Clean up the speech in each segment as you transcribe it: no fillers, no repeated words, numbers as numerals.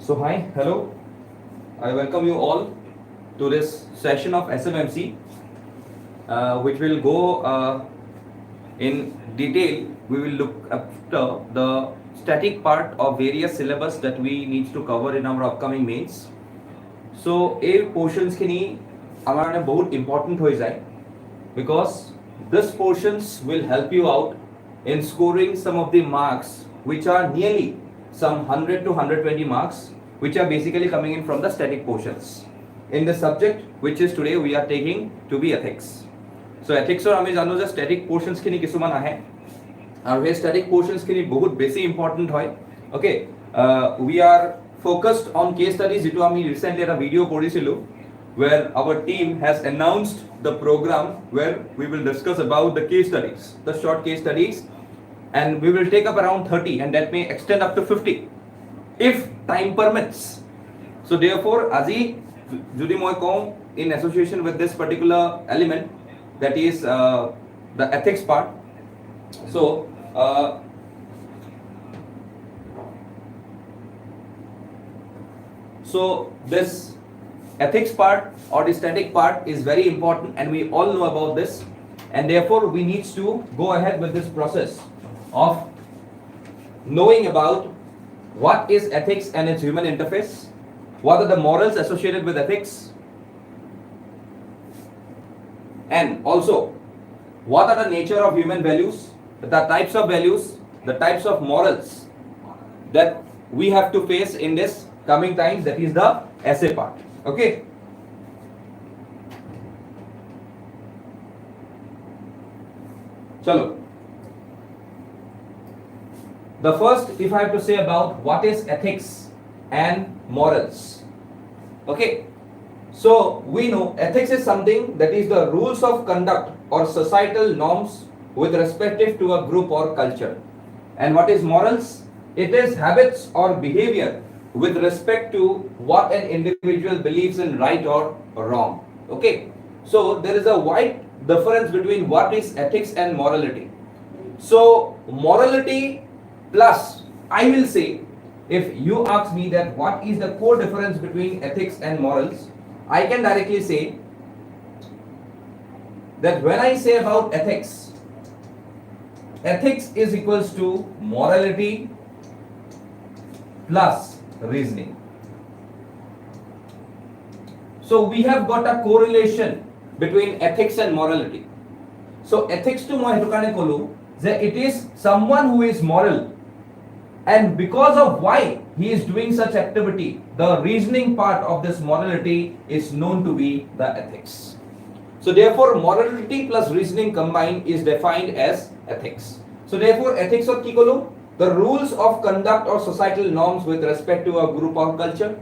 So hi, hello. I welcome you all to this session of SMMC, which will go in detail. We will look after the static part of various syllabus that we need to cover in our upcoming mains. So a portions के लिए हमारे लिए बहुत important हो जाए because this portions will help you out in scoring some of the marks which are nearly some 100 to 120 marks which are basically coming in from the static portions in the subject which is today we are taking to be ethics. So ethics or আমি জানো যে static portions খিনি কিছুমান আহে আৰু সেই static portions খিনি বহুত বেছি important হয়. Okay, we are focused on case studies যেটো আমি recently এটা video কৰিছিলো where our team has announced the program where we will discuss about the case studies, the short case studies, and we will take up around 30 and that may extend up to 50 if time permits. So therefore আজি যদি মই কওঁ in association with this particular element that is the ethics part. So so this ethics part or the static part is very important and we all know about this, and therefore we need to go ahead with this process of knowing about what is ethics and its human interface, what are the morals associated with ethics, and also what are the nature of human values, the types of values, the types of morals that we have to face in this coming times, that is the essay part. Okay, chalo. The first, if I have to say about what is ethics and morals. Okay, so we know ethics is something that is the rules of conduct or societal norms with respective to a group or culture. And what is morals? It is habits or behavior with respect to what an individual believes in right or wrong. Okay, so there is a wide difference between what is ethics and morality. So morality plus, I will say, if you ask me that what is the core difference between ethics and morals, I can directly say that when I say about ethics, ethics is equals to morality plus reasoning. So we have got a correlation between ethics and morality. So ethics to moi hetu karone kolu that it is someone who is moral, and because of why he is doing such activity, the reasoning part of this morality is known to be the ethics. So therefore morality plus reasoning combined is defined as ethics. So therefore ethics or ki kolu, the rules of conduct or societal norms with respect to a group or culture,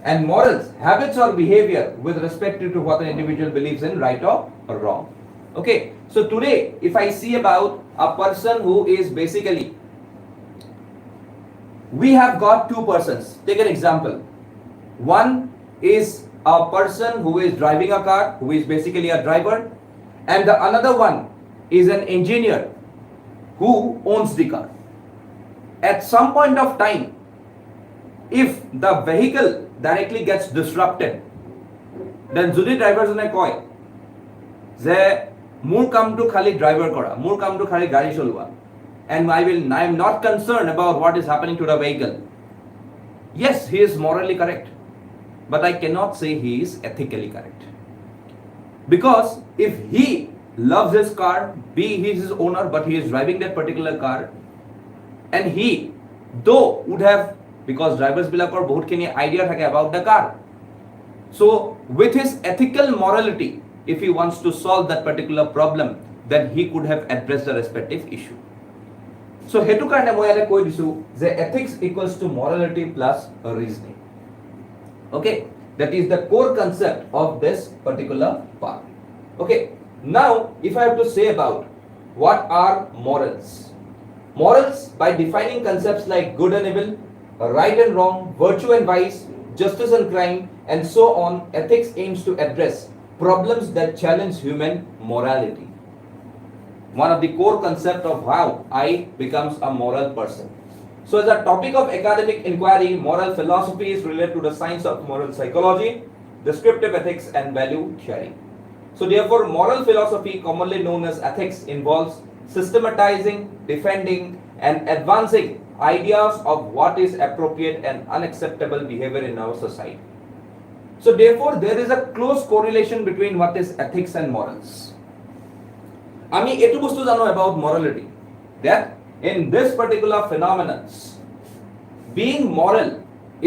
and morals, habits or behavior with respect to what an individual believes in right or wrong. Okay, so today if I see about a person who is basically, we have got two persons. Take an example. One is a person who is driving a car, who is basically a driver, and the another one is an engineer who owns the car. At some point of time, if the vehicle directly gets disrupted, then jodi driver jone koy je mur kaam to khali driver kora, mur kaam to khali gari cholwa, and I am not concerned about what is happening to the vehicle. Yes, he is morally correct, but I cannot say he is ethically correct, because if he loves his car, he is his owner, but he is driving that particular car, and he though would have, because drivers bilakor bahut khini idea thake about the car, so with his ethical morality, if he wants to solve that particular problem, then he could have addressed the respective issue. So hetu karone moi ele koi disu je ethics equals to morality plus reasoning. Okay, that is the core concept of this particular part. Okay, now if I have to say about what are morals, morals by defining concepts like good and evil, right and wrong, virtue and vice, justice and crime, and so on, ethics aims to address problems that challenge human morality. One of the core concept of how I becomes a moral person. So as a topic of academic inquiry, moral philosophy is related to the science of moral psychology, descriptive ethics and value theory. So therefore, moral philosophy, commonly known as ethics, involves systematizing, defending and advancing ideas of what is appropriate and unacceptable behavior in our society. So therefore, there is a close correlation between what is ethics and morals. আমি এটু বস্তু জানো about morality, that in this particular phenomenon, being moral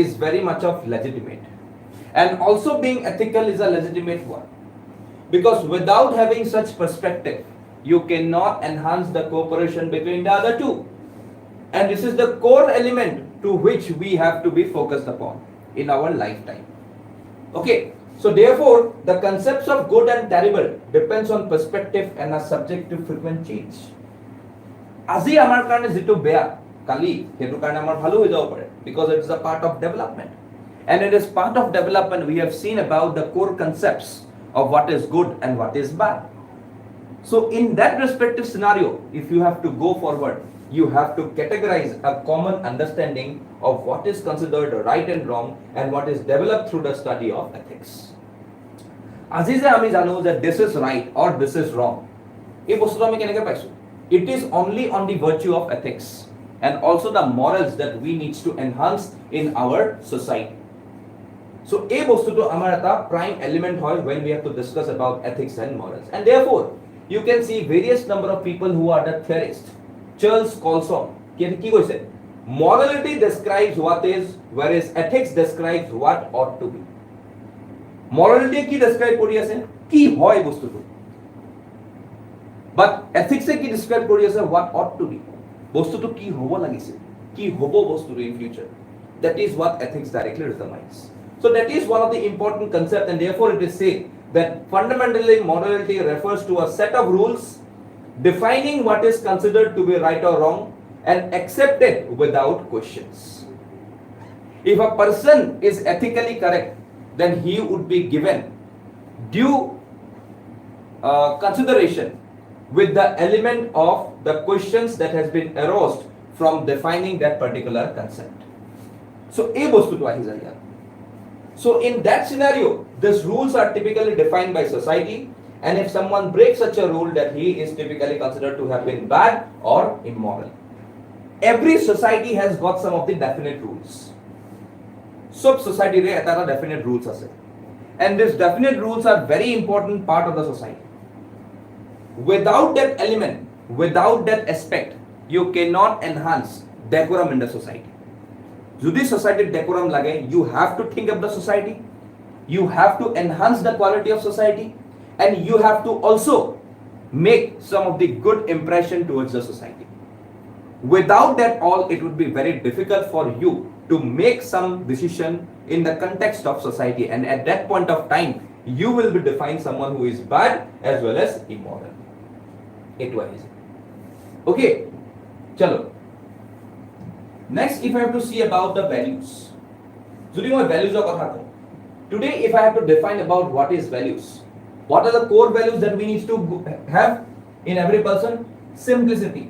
is very much of legitimate, and also being ethical is a legitimate one, because without having such perspective, you cannot enhance the cooperation between the other two, and this is the core element to which we have to be focused upon in our lifetime. Okay, so therefore the concepts of good and terrible depends on perspective and are subject to frequent change. আজি আমাৰ কাৰণে যেটো বেয়া কালি হেতু কাৰণে আমাৰ ভালো হৈ যাব পাৰে, because it is a part of development, and it is part of development we have seen about the core concepts of what is good and what is bad. So in that respective scenario, if you have to go forward, you have to categorize a common understanding of what is considered right and wrong and what is developed through the study of ethics. আজি যে আমি জানো যে this is right or this is wrong, এই বস্তুটো আমি কেনেকৈ পাইছো? It is only on the virtue of ethics and also the morals that we need to enhance in our society. So এই বস্তুটো আমাৰ এটা prime element হয় when we have to discuss about ethics and morals, and therefore you can see various number of people who are the theorists. Charles Colson কি কৈছে? Morality describes what is, whereas ethics describes what ought to be. Morality কি describe কৰি আছে? কি হয় বস্তুটো? But ethics কি describe কৰি আছে? What ought to be. বস্তুটো কি হ'ব লাগিছে? কি হ'ব বস্তুটো in future? That is what ethics directly determines. So that is one of the important concepts, and therefore it is said that fundamentally morality refers to a set of rules defining what is considered to be right or wrong and accepted without questions. If a person is ethically correct, then he would be given due consideration with the element of the questions that has been aroused from defining that particular concept. So a bostu to ahi jaya. So in that scenario, these rules are typically defined by society, and if someone breaks such a rule, that he is typically considered to have been bad or immoral. Every society has got some of the definite rules. Sub society re eta definite rules ase, and these definite rules are very important part of the society. Without that element, without that aspect, you cannot enhance decorum in the society. Jodi society decorum lage, you have to think of the society, you have to enhance the quality of society, and you have to also make some of the good impression towards the society. Without that all, it would be very difficult for you to make some decision in the context of society, and at that point of time you will be defining someone who is bad as well as immoral. It was okay. Chalo. Next, if I have to see about the values, jodi moi values er kotha ko today, if I have to define about what is values, what are the core values that we need to have in every person? Simplicity.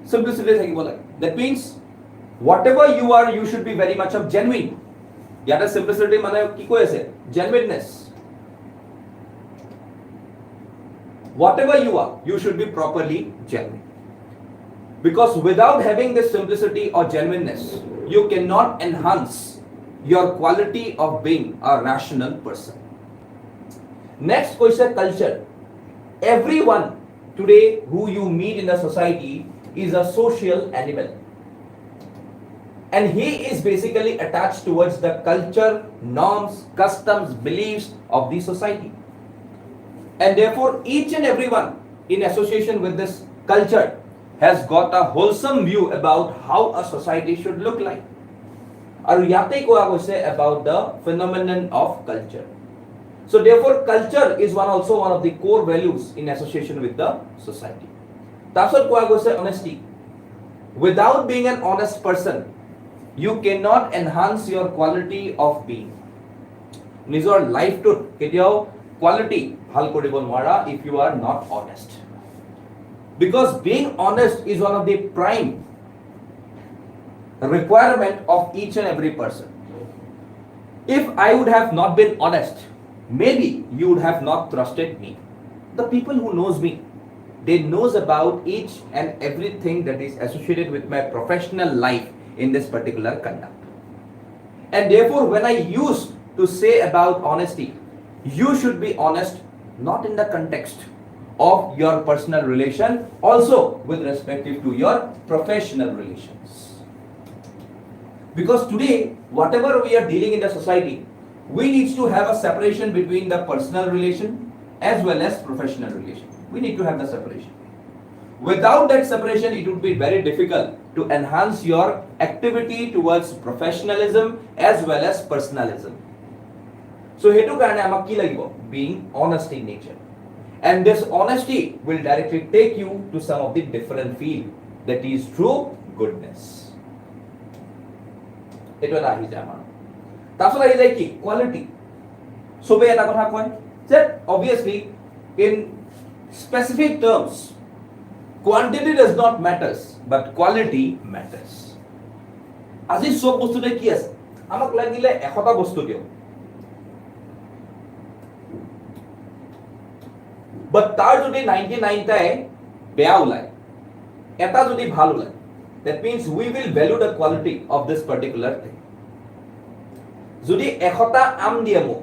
Simplicity thakibo lage. That means whatever you are, you should be very much of genuine. Yata simplicity mane ki koi ase? Genuineness. Whatever you are, you should be properly genuine. Because without having this simplicity or genuineness, you cannot enhance your quality of being a rational person. Next question, culture. Everyone today who you meet in the society is a social animal, and he is basically attached towards the culture, norms, customs, beliefs of the society, and therefore each and everyone in association with this culture has got a wholesome view about how a society should look like. Aru yate koa goise about the phenomenon of culture. So therefore culture is also one of the core values in association with the society. Tasot koa goise honesty. Without being an honest person, you cannot enhance your quality of being. Nijor life to ketiao quality bhal koribo nwara if you are not honest. Because being honest is one of the prime requirement of each and every person. If I would have not been honest, maybe you would have not trusted me. The people who knows me, they knows about each and everything that is associated with my professional life in this particular conduct. And therefore, when I used to say about honesty, you should be honest not in the context of your personal relation, also with respect to your professional relations. Because today, whatever we are dealing in the society, we need to have a separation between the personal relation as well as professional relation. We need to have the separation. Without that separation, it would be very difficult to enhance your activity towards professionalism as well as personalism. So, hetu karone amak ki lagibo? Being honest in nature. And this honesty will directly take you to some of the different field, that is true goodness. Eto eta ahi jay amar. Tasot ahi jay ki quality. Sobe eta kotha koy that obviously in specific terms, quantity does not matters, but quality matters. আজি সব বস্তুতে কি আছে? আমাক লাগিলে 100টা বস্তু দিও, but তার যদি 99টাই বেয়া ওলায়, এটা যদি ভাল ওলায়, that means we will value the quality of this particular thing. যদি 100টা আম দিয়ে মোক,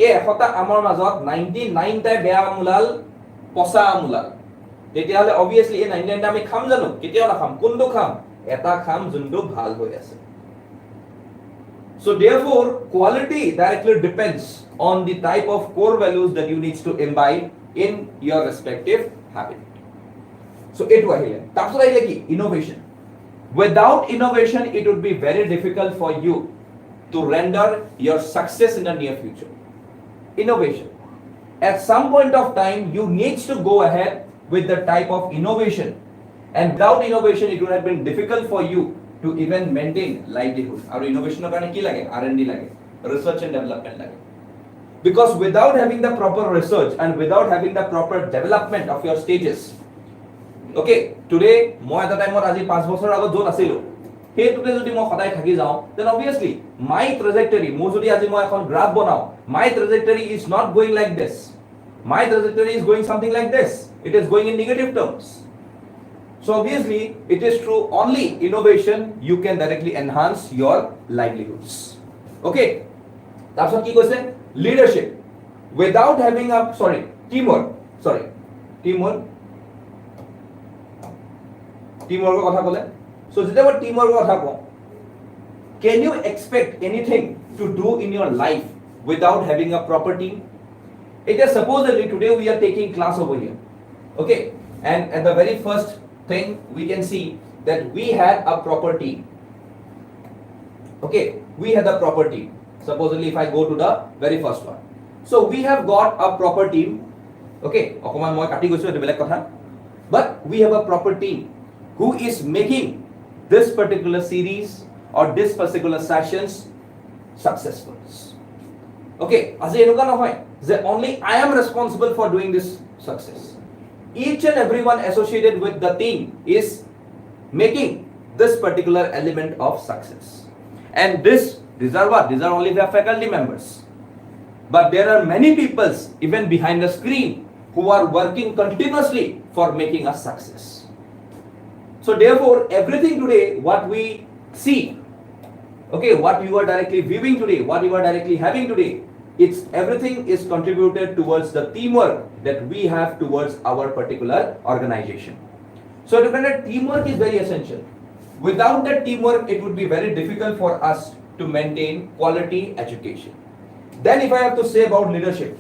এই 100টা আমৰ মাজত 99টাই বেয়া আম ওলাল, পচা আম ওলাল, তেতিয়াহলে obviously এই 99টা আমি খাম জানো? কেতিয়াও নাখাম। কোনটো খাম? এটা খাম যোনটো ভাল হৈ আছে। So therefore, quality directly depends on the type of core values that you need to imbibe in your respective habit. So etu ahile. Tarpor ahile ki innovation. Without innovation, it would be very difficult for you to render your success in the near future. Innovation. At some point of time, you need to go ahead with the type of innovation, and without innovation, it would have been difficult for you to even maintain livelihood. Our innovation karone ki lage? R&D lage, research and development lage. Because without having the proper research and without having the proper development of your stages, okay, today moi eta time aji 5 বছৰ আগত যত আছিলো, হেতুতে যদি মই সদায় থাকি যাও, then obviously my trajectory, mo jodi aji moi এখন graph banao, my trajectory is not going like this. My trajectory is going something like this. It is going in negative terms. So obviously, it is through only innovation you can directly enhance your livelihoods. Okay. That's what he goes in. Leadership. Without having a teamwork. Teamwork কথা কলে. So যেতিয়া teamwork কথা কও, can you expect anything to do in your life without having a proper team? It is supposedly today we are taking class over here. Okay, and at the very first thing we can see that we had a proper team. Okay, we had a proper team. Supposedly if I go to the very first one. So we have got a proper team. Okay, okoman moi kati goisu etu belek kotha. But we have a proper team who is making this particular series or this particular sessions successful. Okay, aji enuka nohoy je only I am responsible for doing this success. Each and everyone associated with the team is making this particular element of success. And these are what? These are only the faculty members. But there are many people even behind the screen who are working continuously for making us success. So therefore, everything today, what we see, okay, what you are directly viewing today, what you are directly having today, it's everything is contributed towards the teamwork that we have towards our particular organization. So teamwork is very essential. Without that teamwork, it would be very difficult for us to maintain quality education. Then if I have to say about leadership,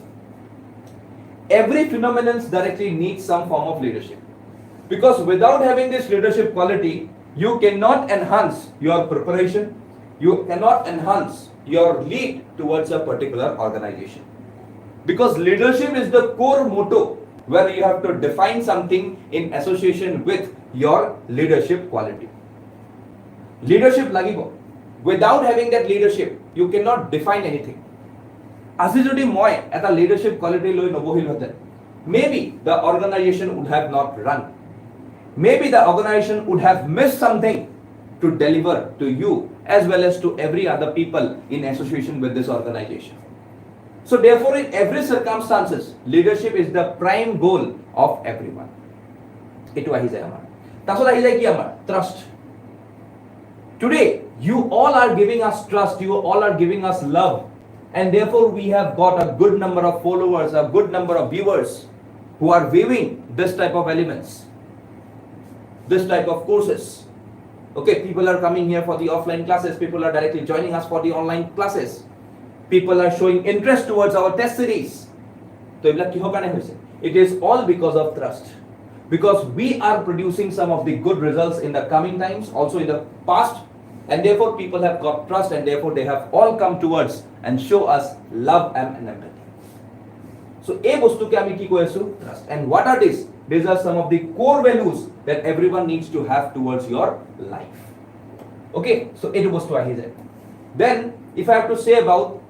every phenomenon directly needs some form of leadership. Because without having this leadership quality, you cannot enhance your preparation, you cannot enhance your lead towards a particular organization. Because leadership is the core motto where you have to define something in association with your leadership quality. Leadership lagibo. Without having that leadership, you cannot define anything. Asi jodi moi eta leadership quality loi nobohil hoten, maybe the organization would have not run. Maybe the organization would have missed something to deliver to you as well as to every other people in association with this organization. So therefore, in every circumstances, leadership is the prime goal of everyone. Itu ahi jay amar. Tasot ahi jay ki amar trust. Today, you all are giving us trust, you all are giving us love, and therefore we have got a good number of followers, a good number of viewers who are viewing this type of elements, this type of courses. Okay, people are coming here for the offline classes, people are directly joining us for the online classes, people are showing interest towards our test series. So it is all because of trust. Because we are producing some of the good results in the coming times, also in the past, and therefore people have got trust, and therefore they have all come towards and show us love and empathy. So a bostu ke ami ki koi asu trust. And what are these? These are some of the core values that everyone needs to have towards your life. Okay, so etu bostu ahi jay. Then if I have to say about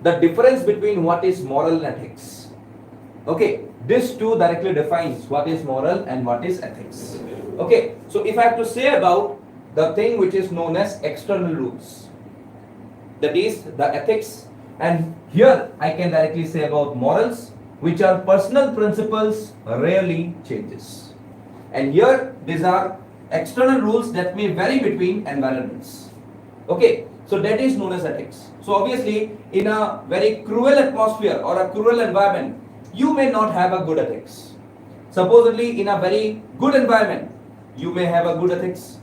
the difference between what is moral and ethics. Okay, this two directly defines what is moral and what is ethics. Okay, so if I have to say about the thing which is known as external rules, that is the ethics, and here I can directly say about morals, which are personal principles rarely changes. And here these are external rules that may vary between environments. Okay, so that is known as ethics. So obviously in a very cruel atmosphere or a cruel environment, you may not have a good ethics. Supposedly in a very good environment, you may have a good ethics.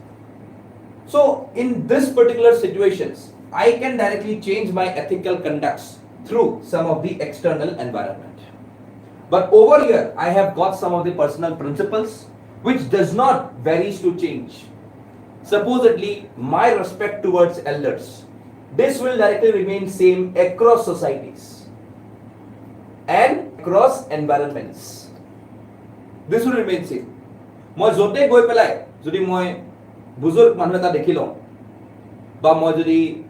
So in this particular situations, I can directly change my ethical conducts through some of the external environment. But over here, I have got some of the personal principles which does not varies to change. Supposedly, my respect towards elders, this will directly remain same across societies and across environments. This will remain same. Moi jote goi pelai jodi moi buzurg manu eta dekhi lom ba moi jodi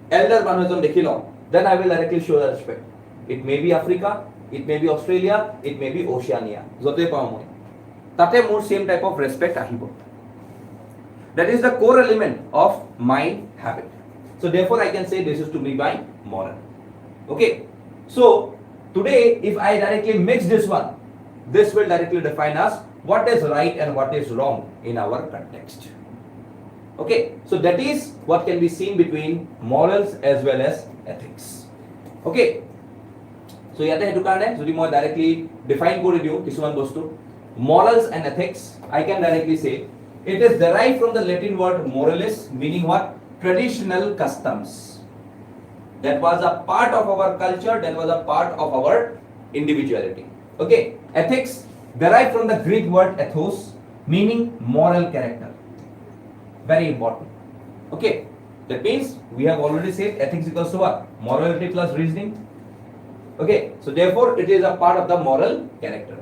elder manu ejon dekhi lom, then I will directly show the respect. It may be Africa, it may be Australia, it may be Oceania. Jote pao moi tate more same type of respect ahibo. That is the core element of my habit. So therefore I can say this is to me by moral. Okay, so today if I directly mix this one, this will directly define us what is right and what is wrong in our context. Okay, so that is what can be seen between morals as well as ethics. Okay, so yate hetu karone jodi moi directly define kori diu kisuman bostu morals and ethics, I can directly say it is derived from the Latin word moralis, meaning what? Traditional customs. That was a part of our culture, that was a part of our individuality. Okay, ethics derived from the Greek word ethos, meaning moral character. Very important. Okay, that means we have already said ethics equals to what? Morality plus reasoning. Okay, so therefore it is a part of the moral character.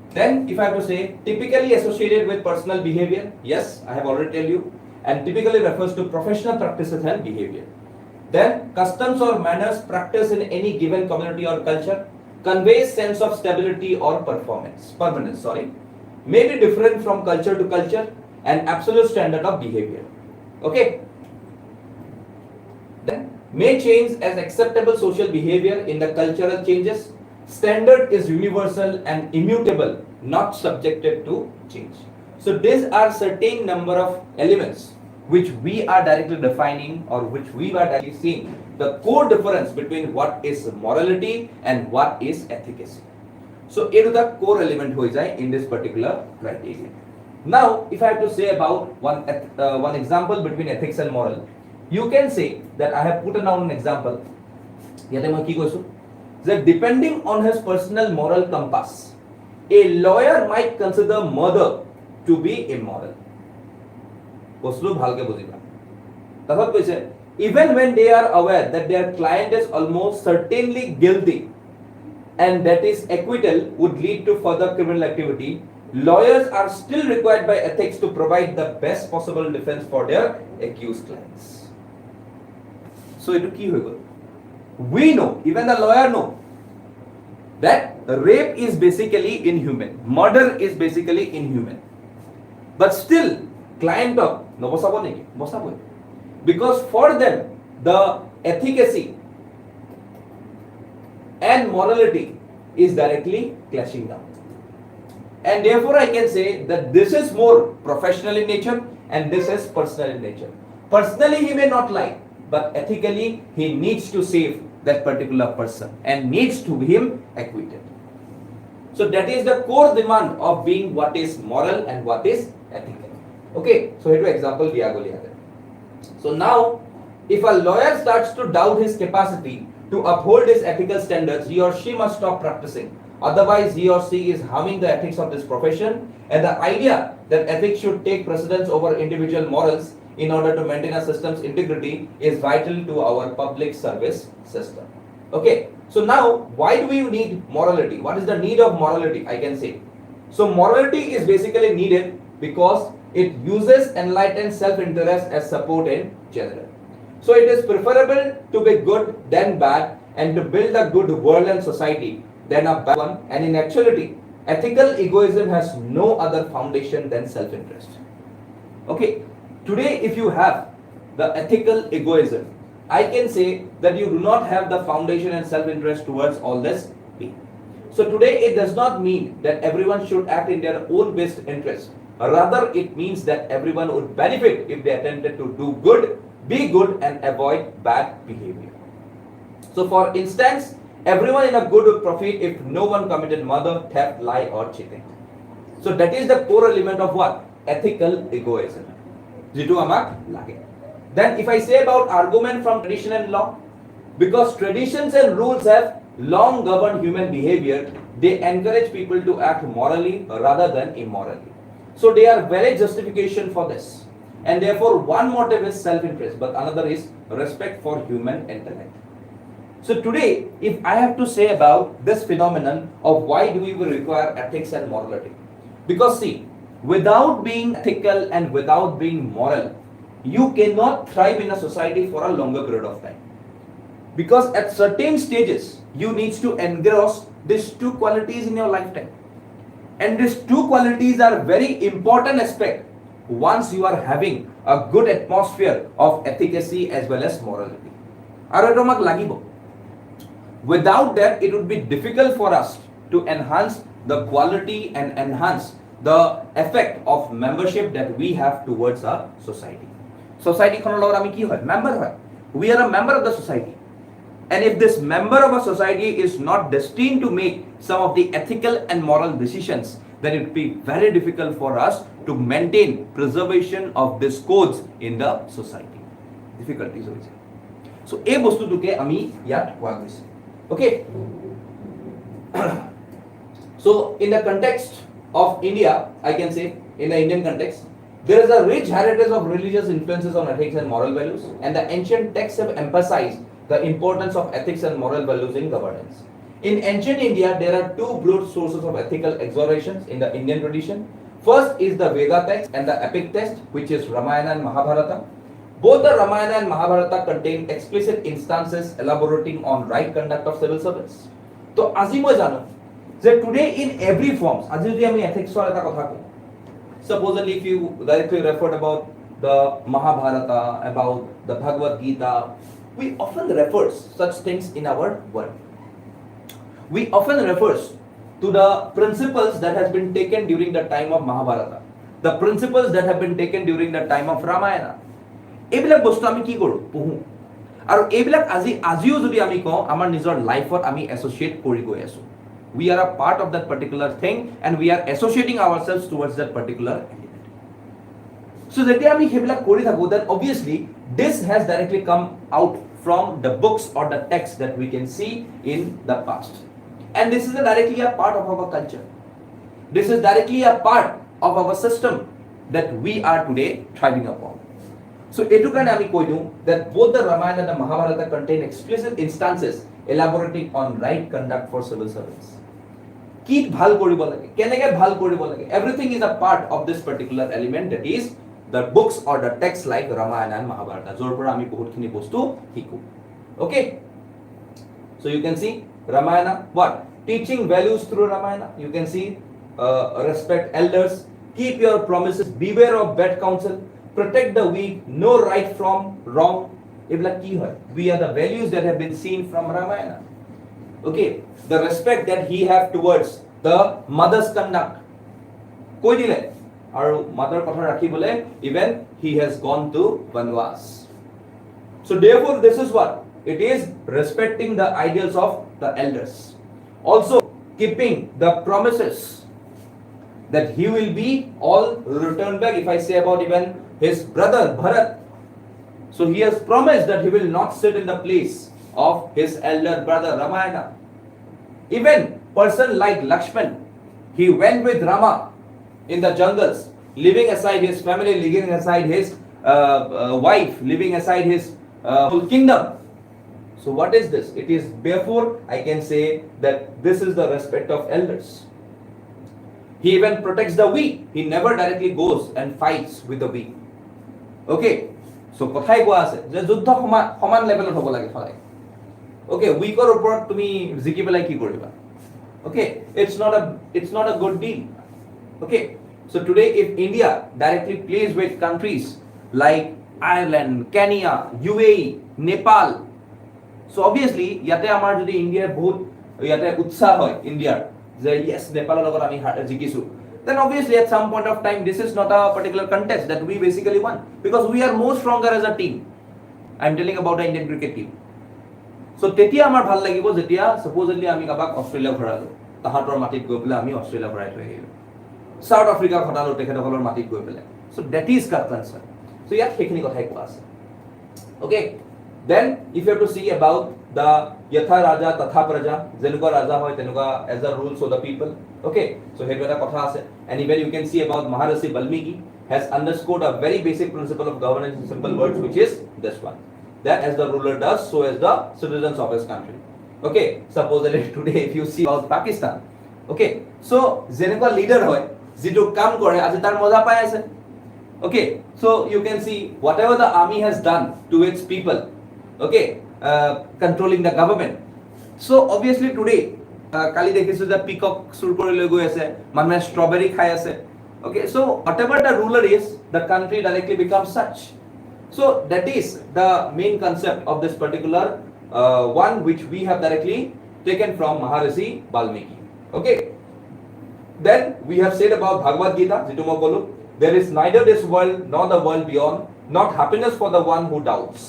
Then if I have to say typically associated with personal behavior, yes, I have already tell you, and typically refers to professional practices and behavior. Then customs or manners practiced in any given community or culture conveys sense of stability or permanence, may be different from culture to culture and absolute standard of behavior. Okay. Then may change as acceptable social behavior in the cultural changes. Standard is universal and immutable, not subjected to change. So these are certain number of elements which we are directly defining or which we are directly seeing the core difference between what is morality and what is efficacy. So it is the core element who is in this particular criteria. Now if I have to say about one example between ethics and moral, you can say that I have put down an example. That depending on his personal moral compass, a lawyer might consider murder to be immoral. Even when they are aware that their client is almost certainly guilty and that his acquittal would lead to further criminal activity, lawyers are still required by ethics to provide the best possible defense for their accused clients. So we know, even the lawyer know, that rape is basically inhuman, murder is basically inhuman. But still, client no bosabo neki bosabo, because for them the efficacy and morality is directly clashing down. And therefore I can say that this is more professional in nature and this is personal in nature. Personally he may not lie, but ethically he needs to save that particular person and needs to be him acquitted. So that is the core demand of being what is moral and what is ethical. Okay, so here to example diya goli ase. So now if a lawyer starts to doubt his capacity to uphold his ethical standards, he or she must stop practicing. Otherwise, he or she is harming the ethics of this profession, and the idea that ethics should take precedence over individual morals in order to maintain a system's integrity is vital to our public service system. Okay, so now why do we need morality? What is the need of morality? I can say. So morality is basically needed because it uses enlightened self-interest as support in general. So it is preferable to be good than bad and to build a good world and society than a bad one, and in actuality ethical egoism has no other foundation than self-interest. Okay, today if you have the ethical egoism, I can say that you do not have the foundation and self-interest towards all this being. So today it does not mean that everyone should act in their own best interest. Rather it means that everyone would benefit if they attempted to do good, be good and avoid bad behavior. So for instance, everyone in a good would profit if no one committed murder, theft, lie or cheating. So that is the core element of what? Ethical egoism. Jitu amak lage. Then if I say about argument from tradition and law, because traditions and rules have long governed human behavior, they encourage people to act morally rather than immorally. So they are valid justification for this. And therefore one motive is self-interest, but another is respect for human intellect. So today, if I have to say about this phenomenon of why do we require ethics and morality, because see, without being ethical and without being moral, you cannot thrive in a society for a longer period of time. Because at certain stages, you need to engross these two qualities in your lifetime. And these two qualities are very important aspect once you are having a good atmosphere of efficacy as well as morality. Aru eto amak lagibo. Without that, it would be difficult for us to enhance the quality and enhance the effect of membership that we have towards our society. Society khonor logot ami ki hoy? Member hoy. We are a member of the society. And if this member of a society is not destined to make some of the ethical and moral decisions, then it will be very difficult for us to maintain preservation of these codes in the society. Difficulties hoise. So ei bostu tuke ami yat koa goise. Okay. So in the context of India, I can say in the Indian context, there is a rich heritage of religious influences on ethics and moral values, and the ancient texts have emphasized the importance of ethics and moral values in governance. In ancient India, there are two broad sources of ethical exhortations in the Indian tradition. First is the Veda text and the epic text, which is Ramayana and Mahabharata. Both the Ramayana and Mahabharata contain explicit instances elaborating on right conduct of civil servants. So আজি মই জানো যে today in every forms, আজি যদি আমি ethics এর এটা কথা কই, supposedly if you directly referred about the Mahabharata, about the Bhagavad Gita, we often refers such things in our world. We often refers to the principles that has been taken during the time of Mahabharata, the principles that have been taken during the time of Ramayana. এইবিলাক বস্তু আমি কি কৰো পঢ়ো আৰু এইবিলাক আজিও যদি আমি কওঁ আমাৰ নিজৰ লাইফত আমি এসোসিয়েট কৰি গৈ আছো. We are a part of that particular thing and we are associating ourselves towards that particular element. So যেতিয়া আমি সেইবিলাক কৰি থাকো, then obviously this has directly come out from the books or the text that we can see in the past. And this is directly a part of our culture. This is directly a part of our system that we are today thriving upon. So etu karone ami koi diu that both the Ramayana and the Mahabharata contain explicit instances elaborating on right conduct for civil servants. Ki bhal koribo lage, keneke bhal koribo lage, everything is a part of this particular element, that is the books or the texts like Ramayana and Mahabharata, jor pora ami bahut khini bostu hikhu. Okay, so you can see Ramayana, what? Teaching values through Ramayana. You can see respect elders, keep your promises, beware of bad counsel, protect the weak, know right from wrong. এইবিলাক কি হয়? We are the values that have been seen from Ramayana. Okay, the respect that he have towards the mother's conduct. কৈ দিলে আৰু mother কথা ৰাখিবলে even he has gone to Vanvas. So therefore this is what it is, respecting the ideals of the elders. Also keeping the promises that he will be all returned back. If I say about even his brother Bharat, so he has promised that he will not sit in the place of his elder brother Ramayana. Even person like Lakshman, he went with Rama in the jungles, leaving aside his family, leaving aside his wife, leaving aside his whole kingdom. So what is this? It is therefore I can say that this is the respect of elders. He even protects the weak. He never directly goes and fights with the weak. Okay, so কথাই কোৱা আছে যে যুদ্ধ সমান লেভেলত হ'ব লাগে সদায়. Okay, weaker ওপৰত তুমি জিকি পেলাই কি কৰিবা? Okay, it's not a good deal. Okay, so today if India directly plays with countries like Ireland, Kenya, UAE, Nepal, so obviously ইয়াতে আমাৰ যদি ইণ্ডিয়াৰ বহুত ইয়াতে উৎসাহ হয় ইণ্ডিয়াৰ যে yes নেপালৰ লগত আমি জিকিছো, then obviously at some point of time this is not a particular contest that we basically won, because we are more stronger as a team. I am telling about the Indian cricket team. So তেতিয়া আমাৰ ভাল লাগিব যেতিয়া supposedly আমি Kabak Australia ঘৰালো, তাহাঁতৰ মাটিত গৈ পেলাই আমি অষ্ট্ৰেলিয়া ঘৰাই থৈ আহিলো, সাউথ আফ্ৰিকা ঘটালো তেখেতসকলৰ মাটিত গৈ পেলাই. So that is concern. So ইয়াত সেইখিনি কথাই কোৱা আছে. Okay, then if you have to see about the yatha raja tatha praja, যেনেকুৱা raja হয় তেনেকুৱা as a rule so the people. Okay, so সেইটো এটা কথা আছে. And even you can see about Maharishi Valmiki has underscored a very basic principle of governance in simple words, which is this one, that as the ruler does, so as the citizens of his country. Okay, supposedly today if you see about Pakistan, okay, so যেনেকুৱা leader হয় যিটো কাম কৰে আজি তাৰ মজা পাই আছে. Okay, so you can see whatever the army has done to its people, okay, controlling the government. So obviously today কালি দেখিছো যে পিকক চুৰ কৰি লৈ গৈ আছে, মানুহে ষ্ট্ৰবেৰী খাই আছে. Okay, so whatever the ruler is, the country directly becomes such. So that is the main concept of this particular one which we have directly taken from Maharishi Valmiki. Okay, then we have said about Bhagavad Gita, jitu moi kolu, there is neither this world nor the world beyond, not happiness for the one who doubts.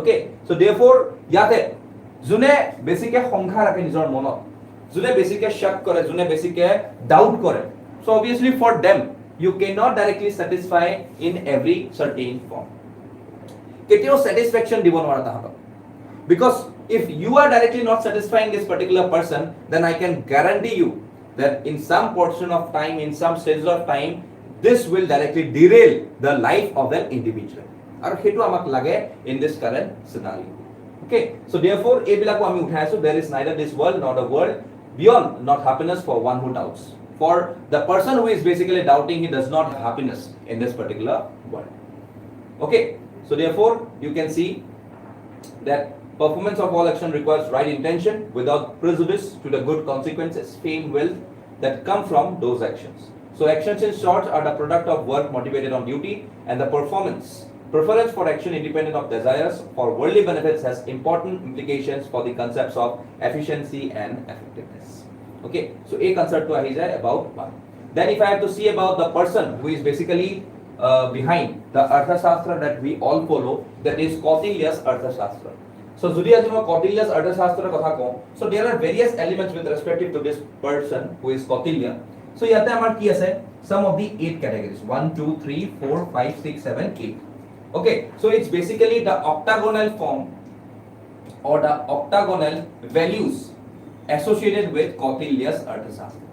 Okay, so therefore yate june besike সংখ্যা ৰাখে নিজৰ মনত, june besike shak কৰে, june besike doubt কৰে, so obviously for them you cannot directly satisfy in every certain form. কেতিয়াও satisfaction দিব নোৱাৰা তাহাঁতক, because if you are directly not satisfying this particular person, then I can guarantee you that in some portion of time, in some stages of time, this will directly derail the life of an individual. আৰু হেতু আমাক লাগে in this current scenario. Okay, so therefore এইবিলাকো আমি উঠাই আছো, there is neither this world nor the world beyond, not happiness for one who doubts. For the person who is basically doubting, he does not have happiness in this particular world. Okay, so therefore you can see that performance of all action requires right intention without prejudice to the good consequences, fame, wealth that come from those actions. So actions in short are the product of work motivated on duty, and the preference for action independent of desires for worldly benefits has important implications for the concepts of efficiency and effectiveness. Okay, so a concept to ahi jai about one. Then if I have to see about the person who is basically behind the Arthashastra that we all follow, that is Kautilya's Arthashastra. So যদি আজি মই Kautilya's Arthashastra কথা কওঁ, so there are various elements with respect to this person who is Kautilya. So ইয়াতে আমাৰ কি আছে, some of the 8 categories, 1 2 3 4 5 6 7 8. Okay, so it's basically the octagonal form or the octagonal values associated with Kautilya's Arthashastra.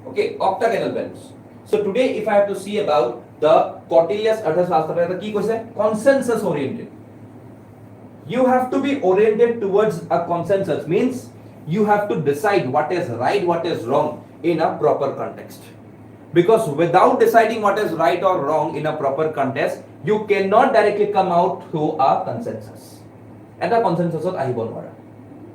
Okay, octagonal values. So today if I have to see about the Kautilya's Arthashastra, the key question, consensus oriented. You have to be oriented towards a consensus, means you have to decide what is right, what is wrong in a proper context. Because without deciding what is right or wrong in a proper context, you cannot directly come out to a consensus. And a consensus of ahibo nwara.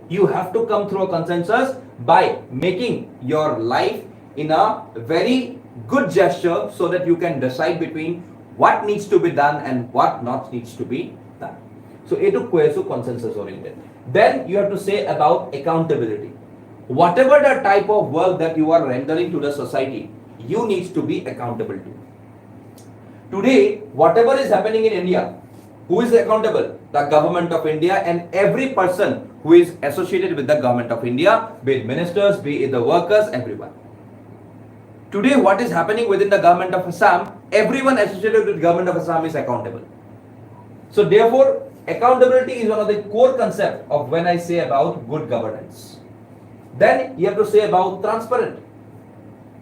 You have to come through a consensus by making your life in a very good gesture so that you can decide between what needs to be done and what not needs to be done. So etu koesu consensus oriented. Then you have to say about accountability. Whatever the type of work that you are rendering to the society, you need to be accountable to. Today, whatever is happening in India, who is accountable? The government of India and every person who is associated with the government of India, be it ministers, be it the workers, everyone. Today, what is happening within the government of Assam, everyone associated with the government of Assam is accountable. So therefore, accountability is one of the core concepts of when I say about good governance. Then you have to say about transparent.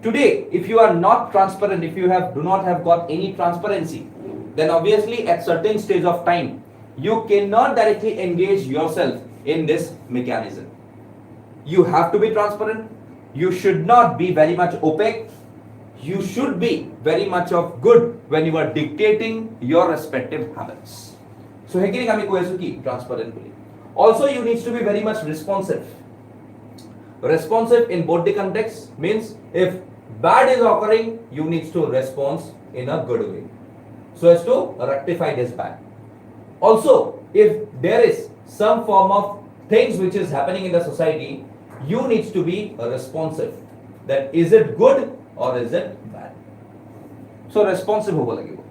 Today, if you are not transparent, if you do not have got any transparency, then obviously at certain stage of time, you cannot directly engage yourself in this mechanism. You have to be transparent. You should not be very much opaque. You should be very much of good when you are dictating your respective habits. So, here I am transparent. Also, you need to be very much responsive. Responsive in both the context means if bad is occurring, you need to respond in a good way so as to rectify this bad. Also, if there is some form of things which is happening in the society, you need to be responsive. That is it good or is it bad? So responsive hoga lagebo.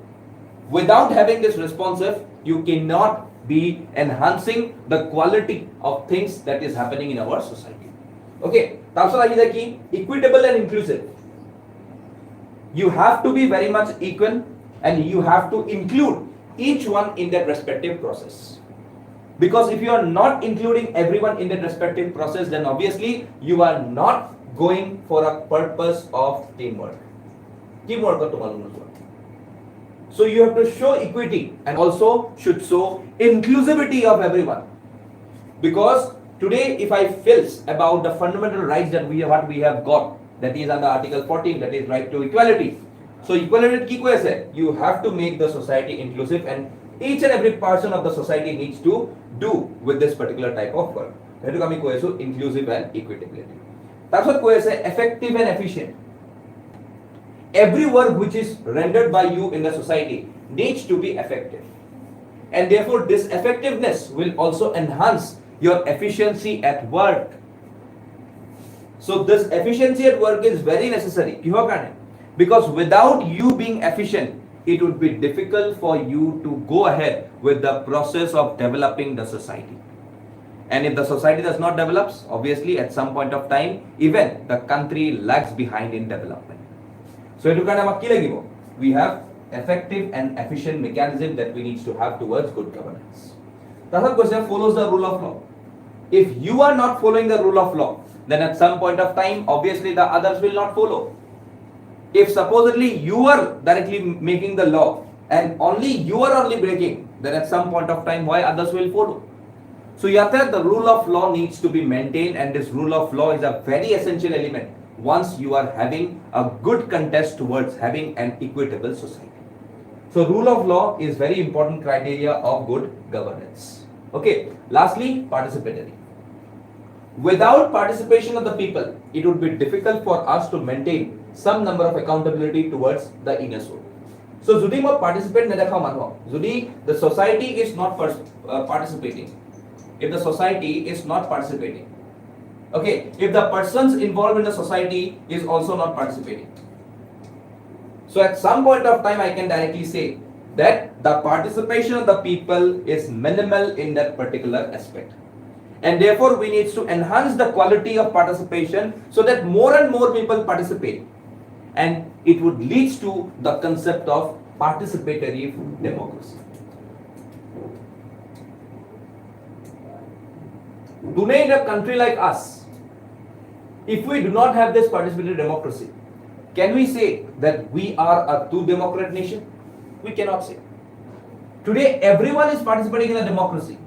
Without having this responsive, you cannot be enhancing the quality of things that is happening in our society. Okay, তাৰপিছত আহি যায় কি equitable and inclusive. You have to be very much equal and you have to include each one in that respective process. Because if you are not including everyone in that respective process, then obviously you are not going for a purpose of teamwork. Teamwork ka tumalo na. So you have to show equity and also should show inclusivity of everyone. Because today, if I feels about the fundamental rights that we have got, that is under Article 14, that is right to equality. So equality ki ko aise, you have to make the society inclusive and each and every person of the society needs to do with this particular type of work. Hetu kami ko aise inclusive and equitability. Tarpot ko aise effective and efficient. Every work which is rendered by you in the society needs to be effective. And therefore this effectiveness will also enhance your efficiency at work. So this efficiency at work is very necessary. Because without you being efficient, it would be difficult for you to go ahead with the process of developing the society. And if the society does not develop, obviously at some point of time, even the country lags behind in development. So we have effective and efficient mechanism that we need to have towards good governance. The third question follows the rule of law. If you are not following the rule of law, then at some point of time, obviously the others will not follow. If supposedly you are directly making the law and only you are only breaking, then at some point of time, why others will follow? So yata the rule of law needs to be maintained, and this rule of law is a very essential element once you are having a good contest towards having an equitable society. So rule of law is very important criteria of good governance. Okay, lastly, participatory. Without participation of the people, it would be difficult for us to maintain some number of accountability towards the inner soul. So jodi mo participate nedekha manho, jodi the society is not participating, if the society is not participating, okay, if the persons involved in the society is also not participating, so at some point of time I can directly say that the participation of the people is minimal in that particular aspect. And therefore we need to enhance the quality of participation so that more and more people participate. And it would lead to the concept of participatory democracy. Today in a country like us, if we do not have this participatory democracy, can we say that we are a too democratic nation? We cannot say. Today everyone is participating in a democracy.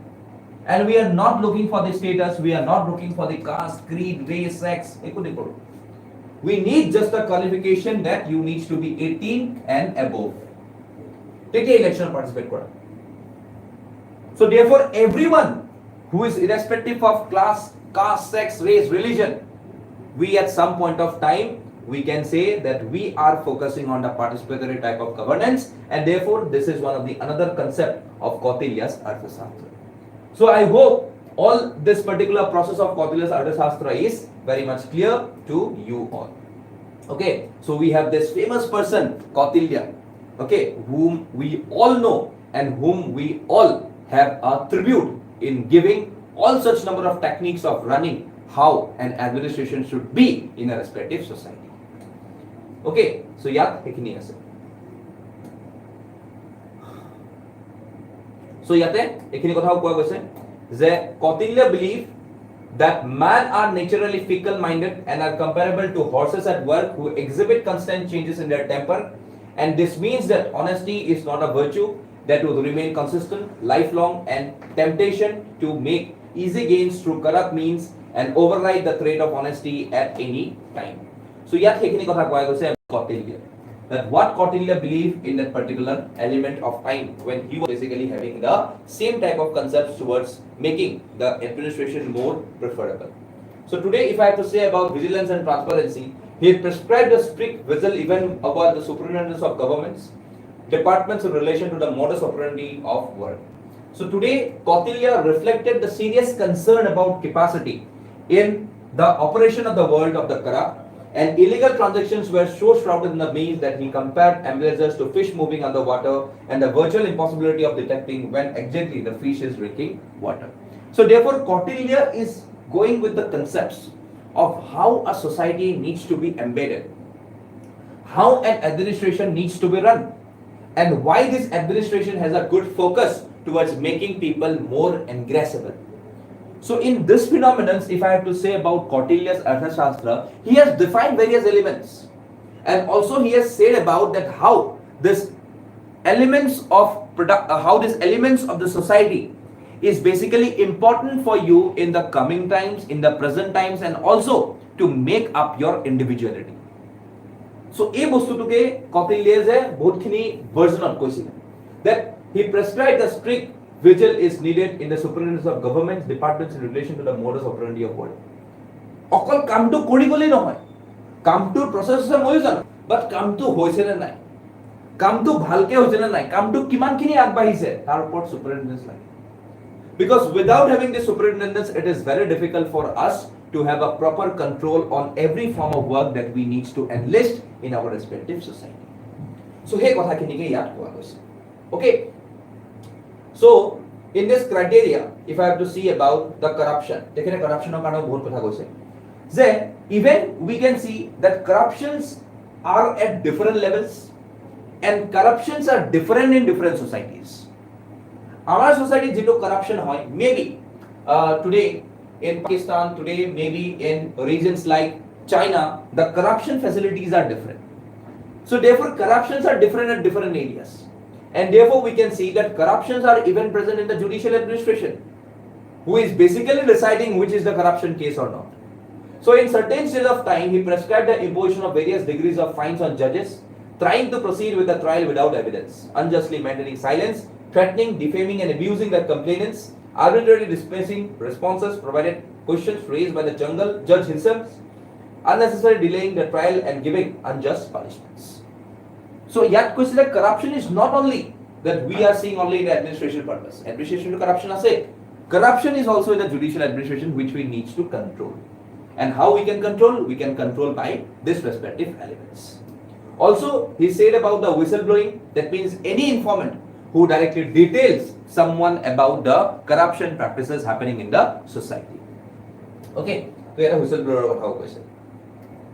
And we are not looking for the status, we are not looking for the caste, creed, race, sex. We need just a qualification that you need to be 18 and above. Take the election participate. So therefore everyone who is irrespective of class, caste, sex, race, religion, we at some point of time we can say that we are focusing on the participatory type of governance, and therefore this is one of the another concept of Kautilya's Arthashastra. So I hope all this particular process of Kautilya's Arthashastra is very much clear to you all. Okay, so we have this famous person Kautilya, okay, whom we all know and whom we all have a tribute in giving all such number of techniques of running how an administration should be in a respective society. Okay, so yaad ekhini ase. So yate ekhini kotha koa goise je Kautilya believe that men are naturally fickle-minded and are comparable to horses at work who exhibit constant changes in their temper, and this means that honesty is not a virtue that would remain consistent, lifelong, and temptation to make easy gains through corrupt means and override the trait of honesty at any time. So yath ekhini kotha koa goise Kautilya, that what Kautilya believed in that particular element of time when he was basically having the same type of concepts towards making the administration more preferable. So today, if I have to say about vigilance and transparency, he prescribed a strict vigil even about the superintendence of governments, departments in relation to the modus operandi of work. So today, Kautilya reflected the serious concern about capacity in the operation of the world of the corrupt, and illegal transactions were so shrouded in the maze that he compared embezzlers to fish moving underwater and the virtual impossibility of detecting when exactly the fish is drinking water. So therefore, Kautilya is going with the concepts of how a society needs to be embedded, how an administration needs to be run, and why this administration has a good focus towards making people more ingressible. So in this phenomenon, if I have to say about Kautilya's Arthashastra, he has defined various elements, and also he has said about that how this elements of the society is basically important for you in the coming times, in the present times, and also to make up your individuality. So এই বস্তুটোকে Kautilya যে বহুতখিনি ভার্সনত কৈছিল, that he prescribed the strict vigil is needed in the superintendence of governments, departments in relation to the modus operandi of work. অকল কামটো কৰি গলে নহয়, কামটোৰ প্ৰসেস আছে মই জানো, বাট কামটো হৈছে নে নাই, কামটো ভালকে হৈছে নে নাই, কামটো কিমানখিনি আগবাঢ়িছে তাৰ ওপৰত superintendence লাগে. Because without having the superintendence, it is very difficult for us to have a proper control on every form of work that we need to enlist in our respective society. So hey কথাখিনিকে ইয়াত কোৱা হৈছে. Okay. So in this criteria, if I have to see about the corruption, dekhine corruption or kind of bahut kotha koise, then even we can see that corruptions are at different levels and corruptions are different in different societies. Our society jito corruption hoy, maybe today in Pakistan, today maybe in regions like China, the corruption facilities are different. So therefore corruptions are different at different areas. And therefore we can see that corruptions are even present in the judicial administration, who is basically deciding which is the corruption case or not. So in certain stage of time, he prescribed the imposition of various degrees of fines on judges, trying to proceed with the trial without evidence, unjustly maintaining silence, threatening, defaming and abusing the complainants, arbitrarily dismissing responses provided questions raised by the judge himself, unnecessarily delaying the trial and giving unjust punishments. So yet question that corruption is not only that we are seeing only in the administration purpose. Administration to corruption are say. Corruption is also in the judicial administration which we need to control. And how we can control? We can control by these respective elements. Also, he said about the whistleblowing, that means any informant who directly details someone about the corruption practices happening in the society. Okay, so here a whistleblower question.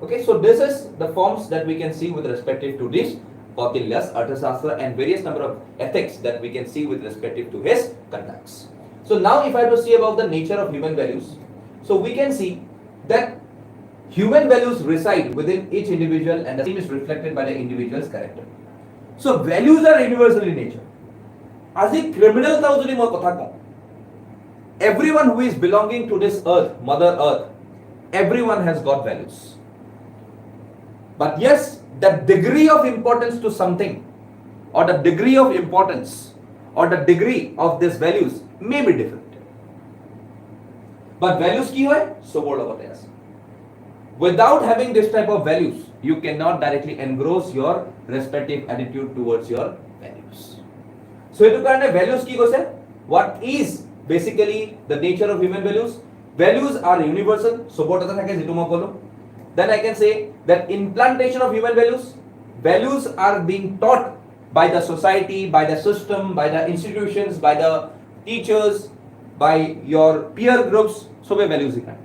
Okay, so this is the forms that we can see with respective to this Kautilya's Arthashastra and various number of ethics that we can see with respective to his conducts. So now if I have to see about the nature of human values, so we can see that human values reside within each individual and the same is reflected by the individual's character. So values are universal in nature. As a criminal, everyone who is belonging to this earth, Mother Earth, everyone has got values. But yes, the degree of importance to something, or the degree of importance, or the degree of these values may be different. But values ki hoy? So bold about it. Without having this type of values, you cannot directly engross your respective attitude towards your values. So etu karone values ki koise? What is basically the nature of human values? Values are universal. So what other thake jitu moi kolo. Then I can say that implantation of human values, values are being taught by the society, by the system, by the institutions, by the teachers, by your peer groups. So values are.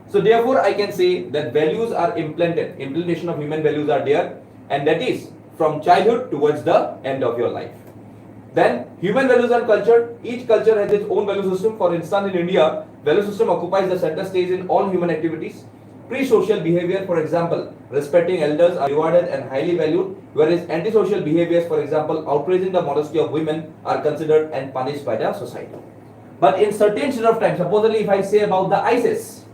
So therefore I can say that values are implanted. Implementation of human values are there, and that is from childhood towards the end of your life. Then human values and culture. Each culture has its own value system. For instance, in India, value system occupies the center stage in all human activities. Pre-social behavior, for example, respecting elders are rewarded and highly valued, whereas antisocial behaviors, for example, outraging the modesty of women, are considered and punished by the society. But in certain set of time, supposedly if I say about the ISIS,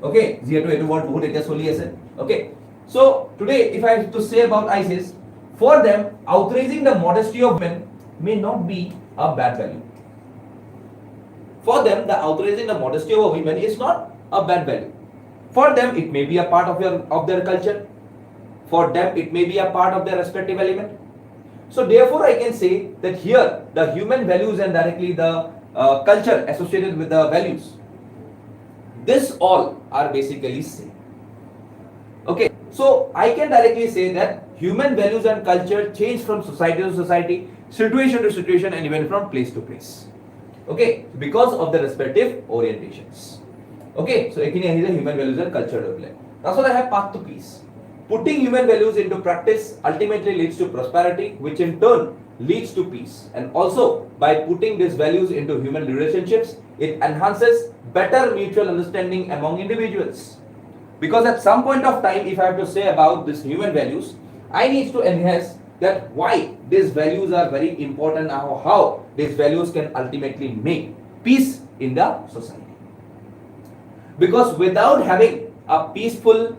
okay, okay. So today, if I have to say about ISIS, for them, outraging the modesty of men may not be a bad value. For them, the outraging the modesty of women is not a bad value. For them, it may be a part of their culture. For them, it may be a part of their respective element. So therefore, I can say that here the human values and directly the culture associated with the values, this all are basically same. Okay, so I can directly say that human values and culture change from society to society, situation to situation, and even from place to place. Okay, because of the respective orientations. Okay, so here is the human values and culture development. That's what I have path to peace. Putting human values into practice ultimately leads to prosperity, which in turn leads to peace. And also, by putting these values into human relationships, it enhances better mutual understanding among individuals. Because at some point of time, if I have to say about these human values, I need to enhance that why these values are very important and how these values can ultimately make peace in the society. Because without having a peaceful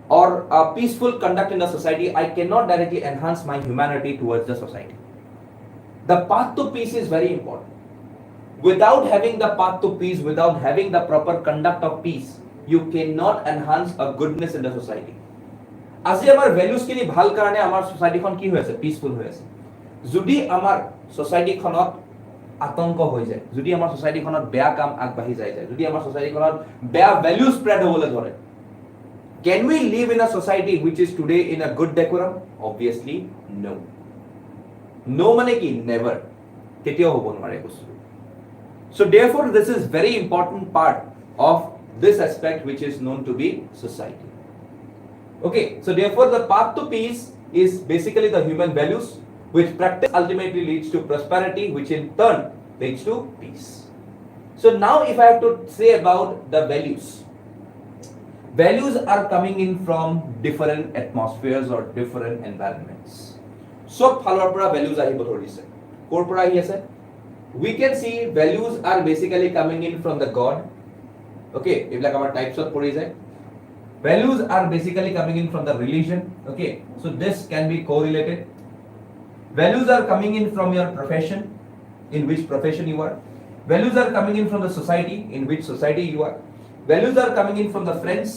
conduct in the society, I cannot directly enhance my humanity towards the society. The path to peace is very important. Without having the path to peace, without having the proper conduct of peace, you cannot enhance a goodness in the society. আজি আমাৰ values খিনি ভাল কাৰণে আমাৰ সোসাইটিখন কি হৈ আছে peaceful হৈ আছে যদি আমাৰ সোসাইটিখনত আতংক হৈ যায় যদি আমাৰ সোসাইটিখনত বেয়া কাম আগবাঢ়ি যায় যদি আমাৰ সোসাইটিখনত বেয়া ভ্যালু স্প্ৰেড হ'বলৈ ধৰে can we live in a society which is today in a good decorum obviously no মানে কি never কেতিয়াও হ'ব নোৱাৰে বস্তু so therefore this is very important part of this aspect which is known to be society. Okay, so therefore the path to peace is basically the human values which practice ultimately leads to prosperity which in turn leads to peace. So now if I have to say about the values are coming in from different atmospheres or different environments. So phalor pora values ahibo dhoriছে কৰ পৰা আহি আছে we can see values are basically coming in from the god. Okay, এইবিলাক আমাৰ types of পৰি যায়. Values are basically coming in from the religion. Okay, so this can be correlated. Values are coming in from your profession, in which profession you are. Values are coming in from the society, in which society you are. Values are coming in from the friends,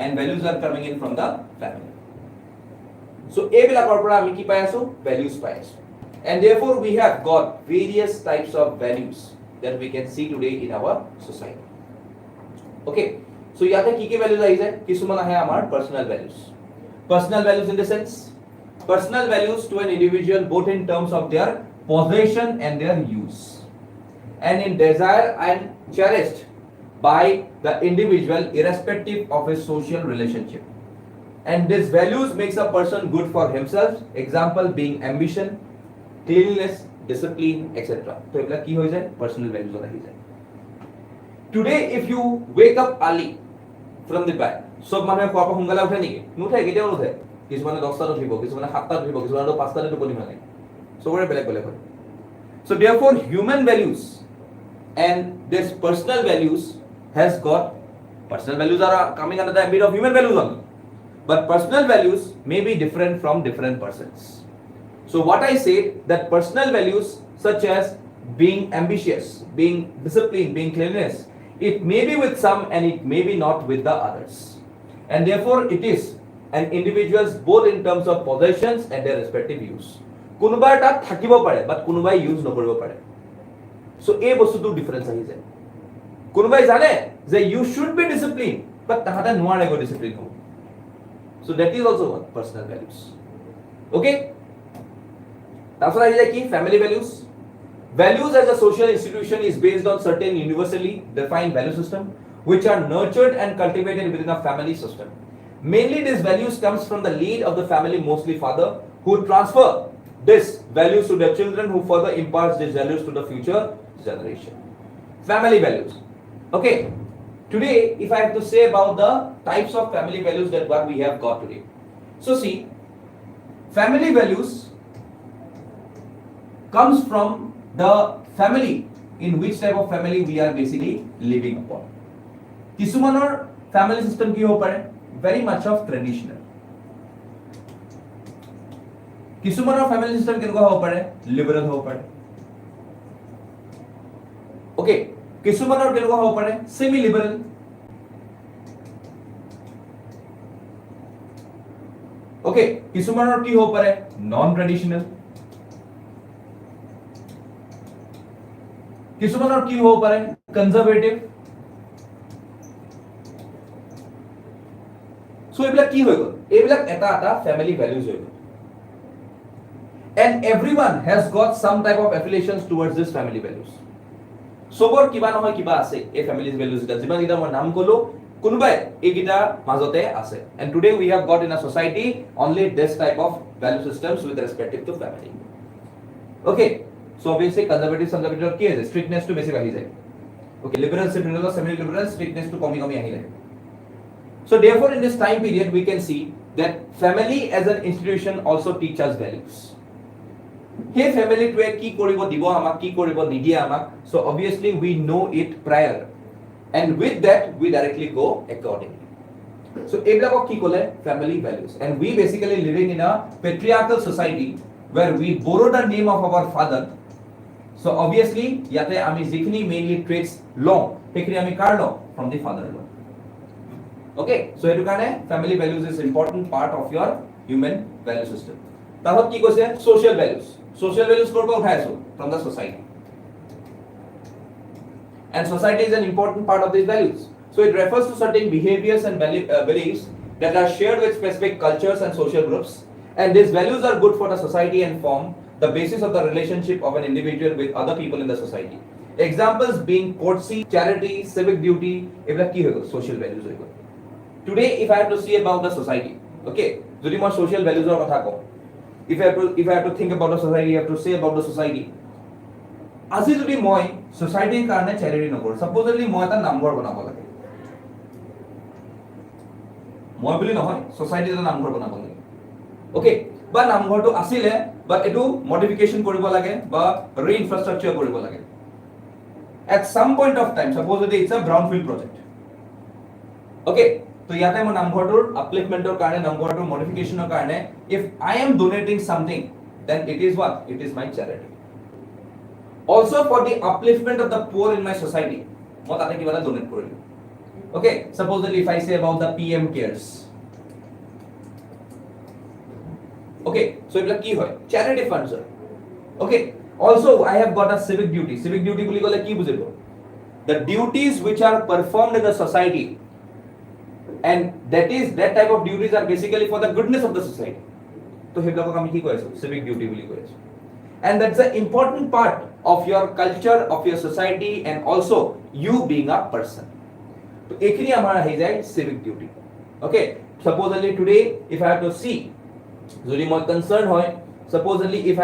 and values are coming in from the family. So এইবিলাকৰ পৰা আমি কি পাই আছো values পাই আছো. And therefore we have got various types of values that we can see today in our society. Okay, so ইয়াতে কি কি values আহি যায় কিছুমান আহে আমাৰ personal values in the sense personal values to an individual both in terms of their possession and their use and in desire and cherished by the individual irrespective of his social relationship. And these values makes a person good for himself, example being ambition, cleanliness, discipline, etc. So এইবিলাক কি হৈ যায় personal values আহি যায়. Today if you wake up early from the bed, সব মানুহে খোৱাৰ পৰা সোনকালে উঠে নেকি নুঠে কেতিয়াও নুঠে কিছুমানে 10টাত উঠিব কিছুমানে 7টাত উঠিব কিছুমানে 5টাত টোপনি মাৰে সবৰে বেলেগ বেলেগ হয়. So therefore human values and this personal values has got personal values are coming under the ambit of human values only, but personal values may be different from different persons. So what I say that personal values such as being ambitious, being disciplined, being cleanliness It may be with some and it may be not with the others. And therefore it is an individuals both in terms of possessions and their respective use. কোনোবাই তাত থাকিব পাৰে but কোনোবাই use নকৰিব পাৰে। So এই বস্তুটো difference আহি যায়। কোনোবাই জানে যে you should be discipline but তাহাতে নোৱাৰে গো ডিসিপ্লিন হ'ব। So that is also one personal values. Okay, তারপর আহি যায় কি family values. Values as a social institution is based on certain universally defined value system which are nurtured and cultivated within a family system. Mainly these values comes from the lead of the family, mostly father, who transfer these values to their children, who further imparts these values to the future generation. Family values. Okay, today if I have to say about the types of family values that what we have got today. So see, family values comes from the family, in which type of family we are basically living upon. Kisumanor family system ki ho pare very much of traditional. Kisumanor family system kenuka ho pare liberal ho pare. Okay, Kisumanor kenuka ho pare semi liberal. Okay, Kisumanor ki ho pare non traditional. কিছুমানৰ কি হ'ব পাৰে conservative. So এইবিলাক কি হৈ গ'ল, এইবিলাক এটা এটা ফ্যামিলি ভ্যালুজ হৈ গ'ল। And everyone has got some type of affiliations towards this family values. সবৰ কিবা নহয় কিবা আছে এই ফ্যামিলি ভ্যালুজ এটা, যিমান কিটা মই নাম কলো কোনোবাই এইকিটা মাজতে আছে। And today we have got in a society only this type of value systems with respective to family. Okay, so obviously conservative কি আছে strictness to বেশি বাঢ়ি যায়। okay, liberal semi liberal strictness to কমি কমি আহি যায়। so therefore in this time period we can see that family as an institution also teach us values. hey family to কি কৰিব দিব আমাক কি কৰিব নিদিয়ে আমাক, so obviously we know it prior and with that we directly go accordingly. so এইবিলাকক কি ক'লে family values, and we basically living in a patriarchal society where we borrow the name of our father. So obviously yate ami jikhini mainly traits long tekini ami kar lo from the father lo. Okay, so etu kane family values is important part of your human value system. Tahot ki koise social values, social values korba uthai aso from the society, and society is an important part of these values. So it refers to certain behaviors and beliefs that are shared with specific cultures and social groups, and these values are good for the society and form the basis of the relationship of an individual with other people in the society. Examples being courtesy, charity, civic duty, ebla ki hoy social values hoy. Today if I have to see about the society, okay, jodi moi social values or kotha ko, if I have to think about the society, I have to say about the society. আজি jodi moi society karone charity nokor, supposedly moi ta namghor banabo lage, moi boli nohoy society ta namghor banabo lage, okay, বা নামঘৰটো আছিলে but এটো modification কৰিব লাগে বা ৰিইনফ্ৰাষ্ট্ৰাকচাৰ কৰিব লাগে at some point of time, supposedly it's a brownfield project. okay, তো ইয়াতে মই নামঘৰটোৰ আপলিফমেন্টৰ কাৰণে নামঘৰটোৰ মডিফিকেশনৰ কাৰণে if I am donating something then it is what, it is my charity. also for the upliftment of the poor in my society মই তাতে কিবা এটা donate কৰিলো। okay, supposedly if I say about the PM cares, okay, so ebla ki hoy charity funds hoy. okay, also I have got a civic duty. civic duty boli kole ki bujibo, the duties which are performed in the society, and that type of duties are basically for the goodness of the society. to heblakok ami ki koi asu civic duty boli koi asu, and that's an important part of your culture, of your society, and also you being a person. to ekhini amar ahi jay civic duty. okay, supposedly today if I have to see, যদি মই concerned হয়, supposedly if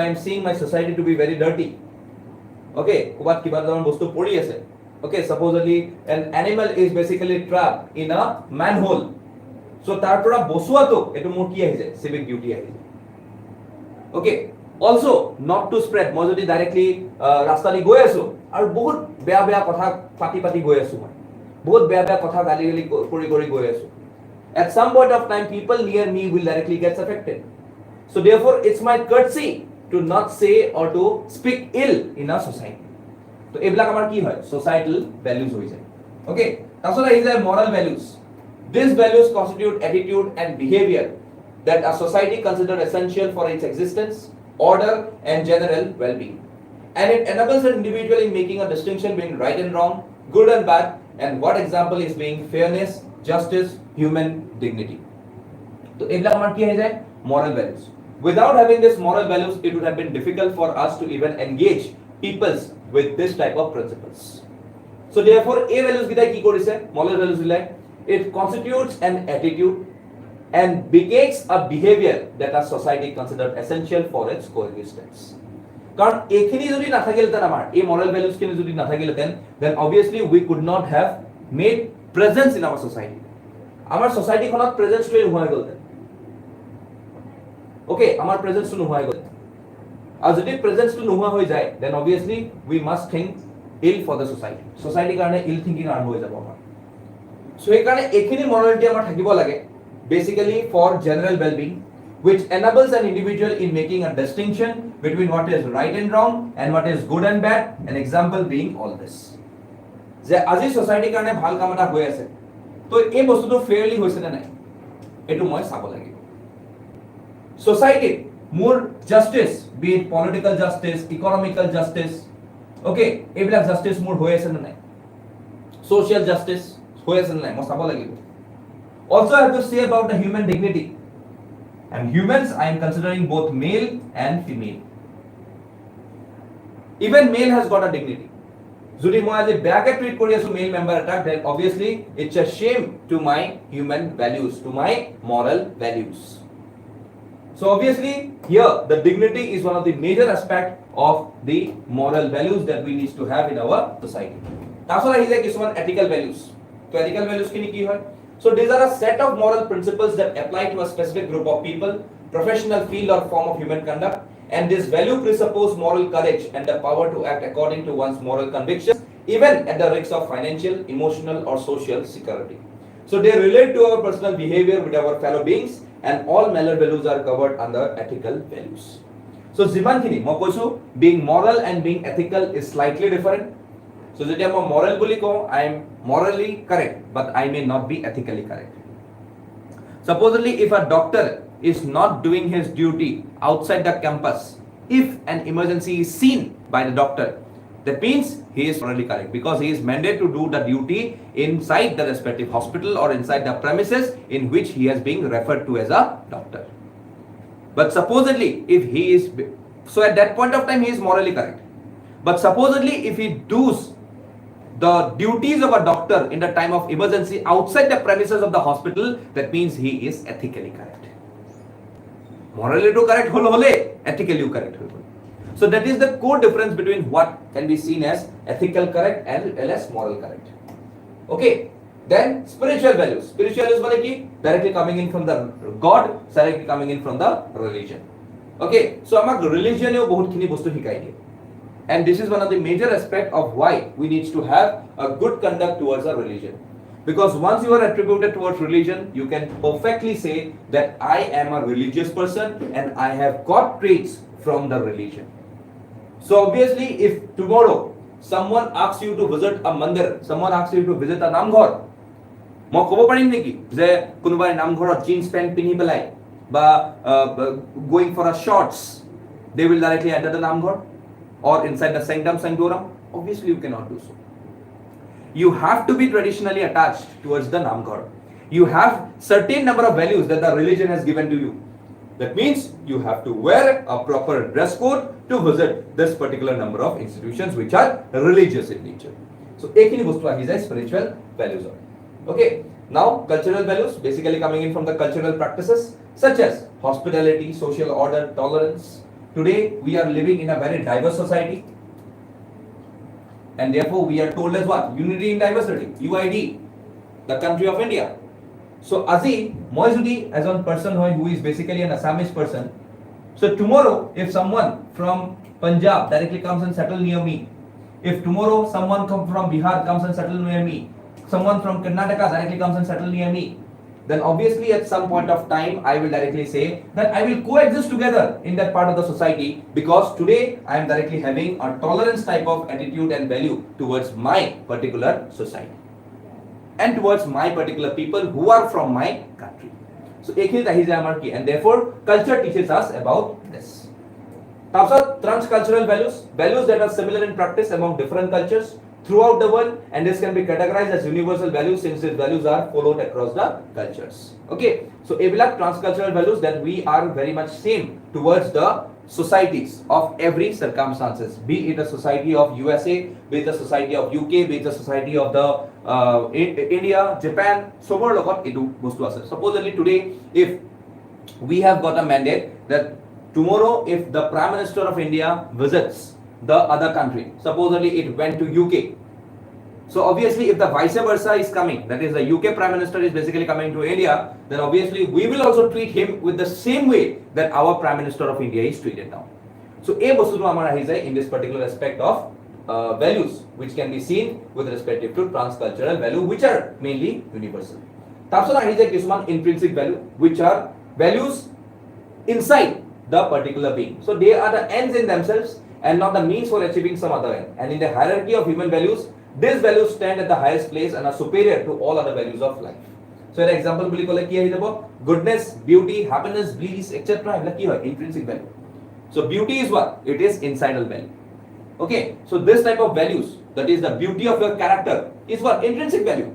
I am seeing my society to be very dirty, okay, কোবাত কিবা ধৰণৰ বস্তু পৰি আছে, okay, supposedly an animal is basically trapped in a manhole, so তাৰ পৰা বচুৱাটো এটো মোৰ কি আহি যায় civic duty আহি যায়। okay, also not to spread, মই যদি ডাইৰেক্টলি ৰাস্তা দি গৈ আছো আৰু বহুত বেয়া বেয়া কথা পাতি গৈ আছো, মই বহুত বেয়া বেয়া কথা গালি কৰি গৈ আছো, at some point of time people near me will directly get affected. so therefore it's my courtesy to not say or to speak ill in a society. তো এইবিলাক আমাৰ কি হয় সোসাইটাল ভ্যালুজ হৈ যায় ওকে তাৰপিছত আহি যায় moral values these values constitute attitude and behavior that a society consider essential for its existence order and general well-being and it enables an individual in making a distinction between right and wrong good and bad and what example is being fairness justice human dignity তো এইবিলাক আমাৰ কি হৈ যায় moral values without having this moral values it would have been difficult for us to even engage peoples with this type of principles so therefore a values gita ki korise moral values gila it constitutes an attitude and becomes a behavior that a society considered essential for its coexistence কারণ এখিনি যদি না থাকিলতেন আমার এই moral values খিনি যদি না থাকিলতেন then obviously we could not have made presence in our society আমার society খনত presence টো নোহোৱা গলতেন ওকে আমার presence টো নোহোৱা গল আর যদি presence টো নোহোৱা হৈ যায় then obviously we must think ill for the society কাৰণে ill thinking আৰম্ভ হৈ যাব আমাৰ সো এই কাৰণে এখিনি morality আমাৰ থাকিব লাগে basically for general well-being which enables an individual in making a distinction between what is right and wrong and what is good and bad an example being all this যে আজি society কাৰণে ভাল কাম এটা হৈ আছে তো এই বস্তুটো ফেয়াৰলি হৈছে নে নাই এটো মই চাব লাগিব সোসাইটি মোৰ justice be it political justice economical justice okay এইবিলাক জাস্টিস মোৰ হৈ আছে নে নাই সোশ্যাল জাস্টিস হৈ আছে নে নাই মই চাব লাগিব also I have to say about the human dignity and humans I am considering both male and female even male has got a dignity যদি মই আজি বেয়াকে ট্ৰিট কৰি আছো মেল মেম্বাৰ এটা then obviously it's a shame to my human values to my moral values so obviously here the dignity is one of the major aspect of the moral values that we need to have in our society তাৰপিছত আহি যায় কিছুমান ethical values তো ethical values খিনি কি হয় so these are a set of moral principles that apply to a specific group of people professional field or form of human conduct and this value presuppose moral courage and the power to act according to one's moral convictions even at the risk of financial emotional or social security so they relate to our personal behavior with our fellow beings and all moral values are covered under ethical values so jiman khini moi koisu being moral and being ethical is slightly different so jetia moi moral boli ko I am morally correct but I may not be ethically correct supposedly if a doctor is not doing his duty outside the campus if an emergency is seen by the doctor that means he is morally correct because he is mandated to do the duty inside the respective hospital or inside the premises in which he has been referred to as a doctor but supposedly if he is so at that point of time he is morally correct but supposedly if he does the duties of a doctor in the time of emergency outside the premises of the hospital that means he is ethically correct morally to correct hole ethically correct hole so that is the core difference between what can be seen as ethical correct and as moral correct okay then spiritual values মানে কি directly coming in from the god directly coming in from the religion okay so আমাক religion এও বহুত খিনি বস্তু শিকাই দিয়ে and this is one of the major aspect of why we need to have a good conduct towards our religion because once you are attributed towards religion you can perfectly say that I am a religious person and I have got traits from the religion so obviously if tomorrow someone asks you to visit a mandir someone asks you to visit a namghor মই ক'ব পাৰিম নেকি যে কোনোবাই নামঘৰত jeans pant পিন্ধি পেলাই বা going for a shorts they will directly enter the namghor or inside the sanctum sanctorum obviously you cannot do so you have to be traditionally attached towards the namghar you have certain number of values that the religion has given to you that means you have to wear a proper dress code to visit this particular number of institutions which are religious in nature so ekini bostu ahi jay spiritual values okay now cultural values basically coming in from the cultural practices such as hospitality social order tolerance today we are living in a very diverse society and therefore we are told as what unity in diversity UID the country of India so আজি মই যদি as one person who is basically an Assamese person so tomorrow if someone from Punjab directly comes and settle near me if tomorrow someone from Bihar comes and settle near me someone from Karnataka directly comes and settle near me then obviously at some point of time I will directly say that I will coexist together in that part of the society, because today I am directly having a tolerance type of attitude and value towards my particular society and towards my particular people who are from my country. So এইখিনিত আহি যায় আমাৰ কি, and therefore culture teaches us about this. তাৰপিছত transcultural values, values that are similar in practice among different cultures throughout the world, and this can be categorized as universal values since these values are followed across the cultures. Okay, so এইবিলাক transcultural values that we are very much same towards the societies of every circumstances, be it a society of USA, be it a society of UK, be it a society of the India, Japan, sobor logot etu bostu ase. Supposedly today if we have got a mandate that tomorrow if the Prime Minister of India visits the other country, supposedly it went to UK, so obviously if the vice versa is coming, that is the UK Prime Minister is basically coming to India, then obviously we will also treat him with the same way that our Prime Minister of India is treated now. So a bostu amar ahi jay in this particular aspect of values which can be seen with respect to transcultural value which are mainly universal. Tarpsot ahi jay kisuman intrinsic value which are values inside the particular being. So they are the ends in themselves and not the means for achieving some other end. And in the hierarchy of human values, these values stand at the highest place and are superior to all other values of life. So an example boli kole ki ahi jabo, goodness, beauty, happiness, bliss, etc. Ebla ki hoy intrinsic value. So beauty is what? It is incidental value. Okay, so this type of values, that is the beauty of your character, is what? Intrinsic value.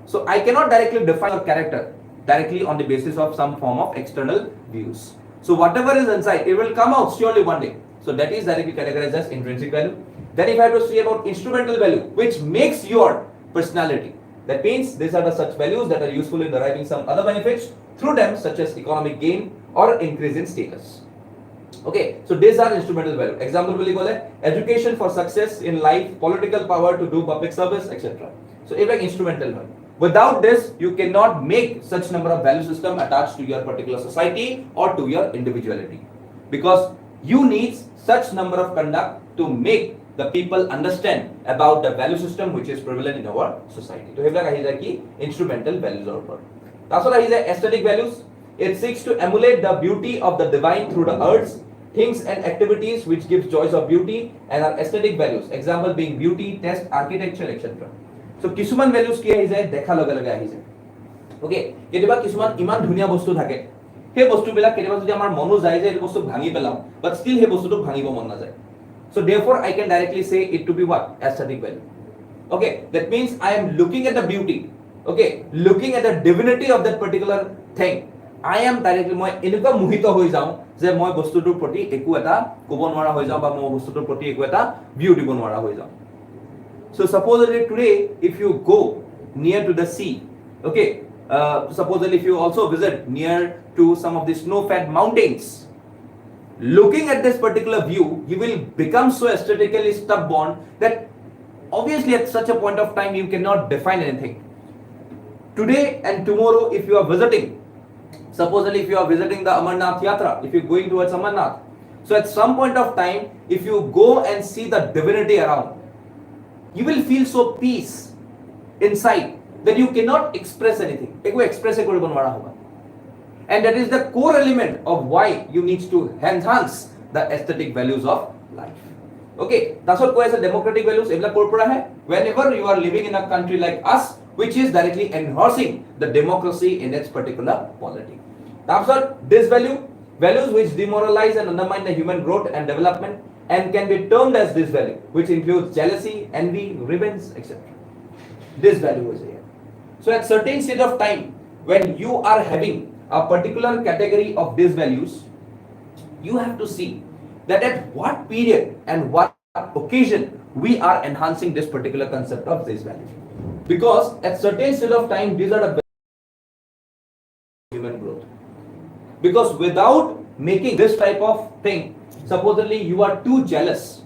So I cannot directly define your character directly on the basis of some form of external views. So whatever is inside, it will come out surely one day. So that is directly categorized as intrinsic value. Then if I have to say about instrumental value, which makes your personality, that means these are the such values that are useful in deriving some other benefits through them, such as economic gain or increase in status. Okay, so these are instrumental value. Example boli kole education for success in life, political power to do public service, etc. So if like instrumental value. Without this, you cannot make such number of value system attached to your particular society or to your individuality, because you need such number of conduct to make the people understand about the value system which is prevalent in our society. So here ahi jay ki instrumental values or upor. Tarpsot ahi jay aesthetic values. It seeks to emulate the beauty of the divine through the arts, things and activities which gives joys of beauty and are aesthetic values. Example being beauty, taste, architecture, etc. So কিছুমান values কি আহি যায় দেখা লগে লগে আহি যায়. ওকে, কেতিয়াবা কিছুমান ইমান ধুনিয়া বস্তু থাকে, সেই বস্তুবিলাক কেতিয়াবা যদি আমাৰ মনো যায় যে এই বস্তু ভাঙি পেলাম, but still সেই বস্তুটো ভাঙিব মন নাযায়. So therefore I can directly say it to be what? Aesthetic value. Okay, that means I am looking at the beauty, okay, looking at the divinity of that particular thing. I am directly মই এনেকুৱা মোহিত হৈ যাওঁ যে মই বস্তুটোৰ প্ৰতি একো এটা ক'ব নোৱাৰা হৈ যাওঁ বা মই বস্তুটোৰ প্ৰতি একো এটা ভিউ দিব নোৱাৰা হৈ যাওঁ. So supposedly today if you go near to the sea, okay, supposedly if you also visit near to some of the snow-fed mountains, looking at this particular view, you will become so aesthetically stubborn that obviously at such a point of time you cannot define anything. Today and tomorrow if you are visiting, supposedly if you are visiting the Amarnath Yatra, if you are going towards Amarnath, so at some point of time if you go and see the divinity around, you will feel so peace inside that you cannot express anything. Eko express koribo nwara hoba. And that is the core element of why you need to enhance the aesthetic values of life. Okay, that's what koise democratic values ebla kor pora hai. Whenever you are living in a country like us, which is directly enhancing the democracy in its particular polity. That's what this values which demoralize and undermine the human growth and development, and can be termed as this value, which includes jealousy, envy, revenge, etc. This value is here. So at certain stage of time, when you are having a particular category of these values, you have to see that at what period and what occasion we are enhancing this particular concept of this value. Because at certain stage of time, these are the human growth. Because without making this type of thing, supposedly you are too jealous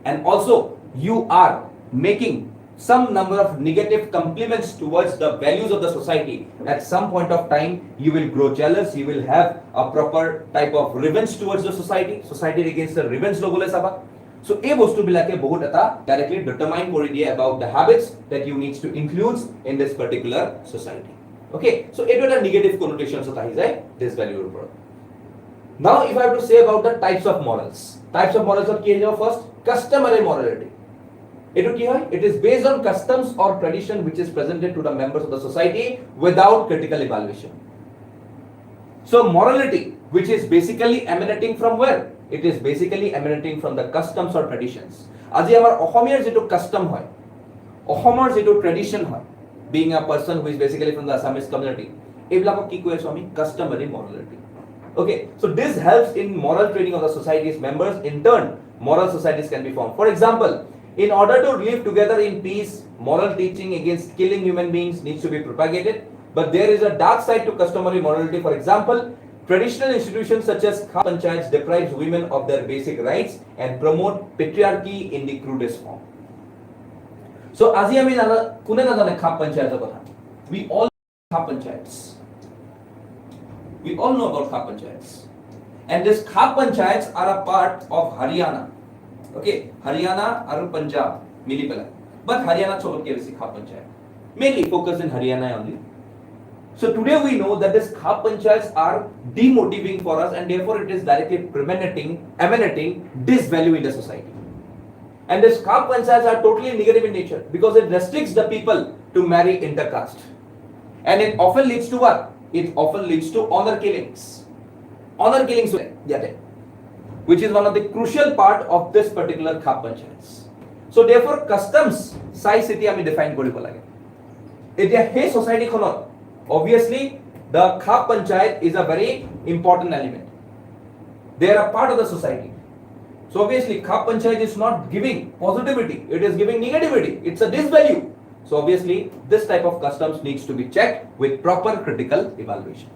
and also you are making some number of negative compliments towards the values of the society, at some point of time you will grow jealous, you will have a proper type of revenge towards the society against the revenge lobole saba. So এই বস্তুবিলাকে বহুত এটা directly determine কৰি দিয়ে about the habits that you need to include in this particular society. Okay, so এইটো এটা negative কনোটেশনস আহি যায় this ভ্যালুৰ ওপৰত now if I have to say about the types of morals কি আহিব first customary morality এটো কি হয় it is based on customs or tradition which is presented to the members of the society without critical evaluation so morality which is basically emanating from where it is basically emanating from the customs or traditions আজি আমাৰ অসমীয়াৰ যেটো custom হয় অসমৰ যেটো tradition হয় being a person who is basically from the Assamese community এইবিলাকক কি কৈ আছো আমি customary morality okay so this helps in moral training of the society's members in turn moral societies can be formed for example in order to live together in peace moral teaching against killing human beings needs to be propagated but there is a dark side to customary morality for example traditional institutions such as khap panchayats deprives women of their basic rights and promote patriarchy in the crudest form so আজি আমি জানা কোনে না জানে খাপ পঞ্চায়তৰ কথা we all khap panchayats we all know about khap panchayats and this khap panchayats are a part of Haryana okay Haryana aru Punjab mili pela but Haryana chobotke beshi khap panchayat mainly focused in Haryana only so today we know that this khap panchayats are demotivating for us and therefore it is directly emanating disvalue in the society and these khap panchayats are totally negative in nature because it restricts the people to marry intercaste and it often leads to what it often leads to honor killings which is one of the crucial part of this particular khap panchayats so therefore customs size city ami define koribo lage etia he society khonot obviously the khap panchayat is a very important element they are a part of the society so obviously khap panchayat is not giving positivity it is giving negativity it's a disvalue so obviously this type of customs needs to be checked with proper critical evaluation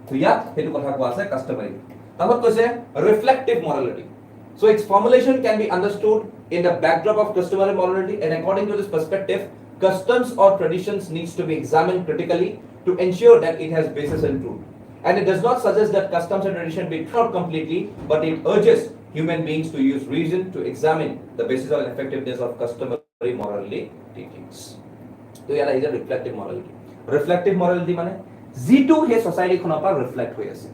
so yaat hetu kotha koa ase customary tabot koise reflective morality so its formulation can be understood in the backdrop of customary morality and according to this perspective customs or traditions needs to be examined critically to ensure that it has basis in truth and it does not suggest that customs and tradition be thrown out completely but it urges human beings to use reason to examine the basis of effectiveness of customary morality teachings so yara is a reflective morality mane jitu he society khonor par reflect hoy ase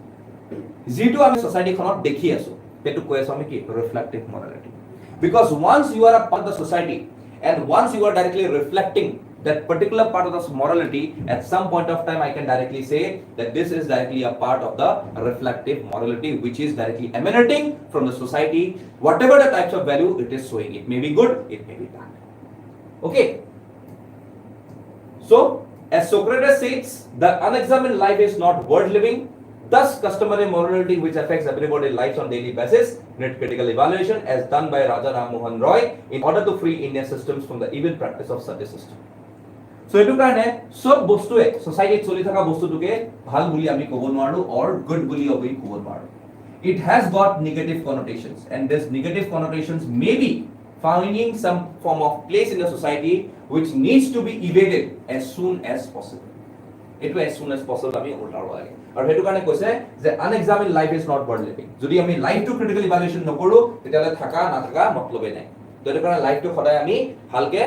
jitu ami society khonor dekhi asu etu koi asu ami ki reflective morality because once you are a part of the society and once you are directly reflecting that particular part of the morality at some point of time I can directly say that this is directly a part of the reflective morality which is directly emanating from the society whatever the types of value it is showing it may be good it may be bad okay so as Socrates says the unexamined life is not worth living thus customary morality which affects everybody's lives on daily basis need critical evaluation as done by Raja Ram Mohan Roy in order to free Indian systems from the evil practice of such a system so etu karone sob bostue society choli thaka bostu tuke bhal boli ami kobo noaru or good boli oboi kobo noaru it has got negative connotations and these negative connotations may be finding some form of place in the society which needs to be evaded as soon as possible etu as soon as possible ami ultaro lage aru hetu karone koise je unexamined life is not worth living jodi ami life to critical evaluation nokoru tetale thaka na thaka matlobe nai to etu karone life to khoday ami halke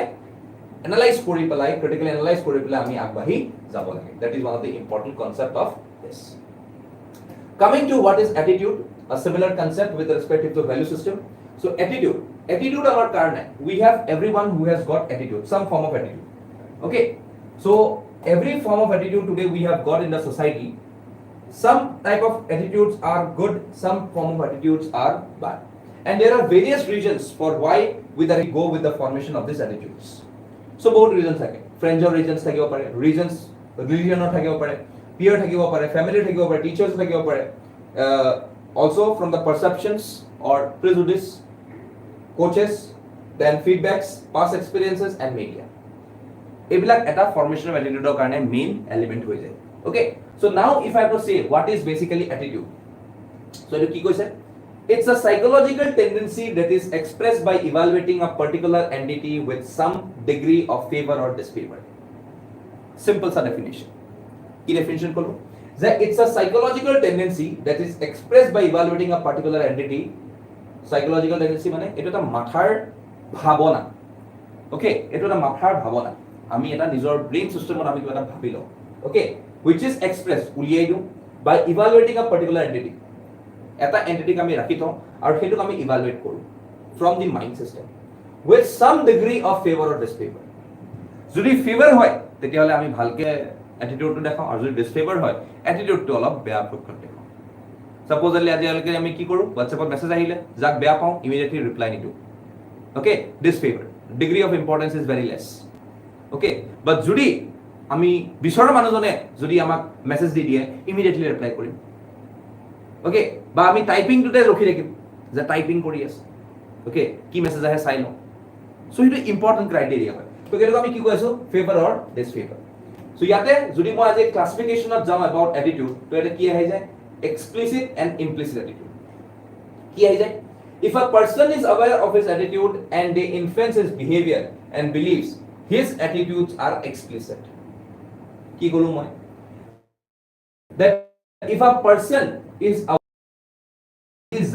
analyze kori pelai critically analyze kori pelai ami agbahi jabo lage that is one of the important concept of this coming to what is attitude a similar concept with respect to value system so attitude our karne we have everyone who has got attitude some form of attitude okay so every form of attitude today we have got in the society some type of attitudes are good some form of attitudes are bad and there are various reasons for why we go with the formation of these attitudes so both reasons thake friends or reasons thakibo pare reasons religion or thakibo pare peer thakibo pare family thakibo pare teachers thakibo pare also from the perceptions or prejudice coaches then feedbacks past experiences and media ebilak eta formation of attitude or karone main element hoy jay okay so now if I have to say what is basically attitude so etu ki koise it's a psychological tendency that is expressed by evaluating a particular entity with some degree of favor or disfavor simple sa definition ki definition kolo that it's a psychological tendency that is expressed by evaluating a particular entity psychological tendency mane etu ta mathar bhabona okay etu ta mathar bhabona আমি এটা নিজৰ brain সিস্টেমত আমি কিবা এটা ভাবি লওঁ okay which is expressed উলিয়াই দিওঁ by evaluating a particular entity. এটা entity আমি ৰাখি থওঁ আৰু সেইটোক আমি evaluate কৰোঁ from the mind system with some degree of favor or disfavor. যদি ফেভাৰ হয় তেতিয়াহ'লে আমি ভালকে এটিটিউডটো দেখাওঁ আৰু যদি ডিসফেভাৰ হয় এটিটিউডটো অলপ বেয়া পক্ষত দেখাওঁ সাপোজলি আজিলৈকে আমি কি কৰোঁ হোৱাটছএপত মেছেজ আহিলে যাক বেয়া পাওঁ ইমিডিয়েটলি ৰিপ্লাই নিদিওঁ okay disfavour degree of importance is very less okay but যদি আমি বিচৰা মানুহজনে যদি আমাক মেছেজ দি দিয়ে ইমিডিয়েটলি ৰিপ্লাই কৰিম ওকে বা আমি টাইপিংটোতে ৰখি থাকিম যে টাইপিং কৰি আছে ওকে কি মেছেজ আহে চাই লওঁ সো সেইটো ইম্পৰ্টেন্ট ক্ৰাইটেৰিয়া হয় তো কেনেকৈ আমি কি কৈ আছো ফেভাৰ অৰ ডিসফেভাৰ সো ইয়াতে যদি মই আজি ক্লাসিফিকেশনত যাওঁ এবাউট এটিটিউড তো এটা কি আহি যায় explicit and implicit attitude কি আহি যায় if a person is aware of his attitude and they influence his behavior and beliefs his attitudes are explicit কি কলো মই that if a person is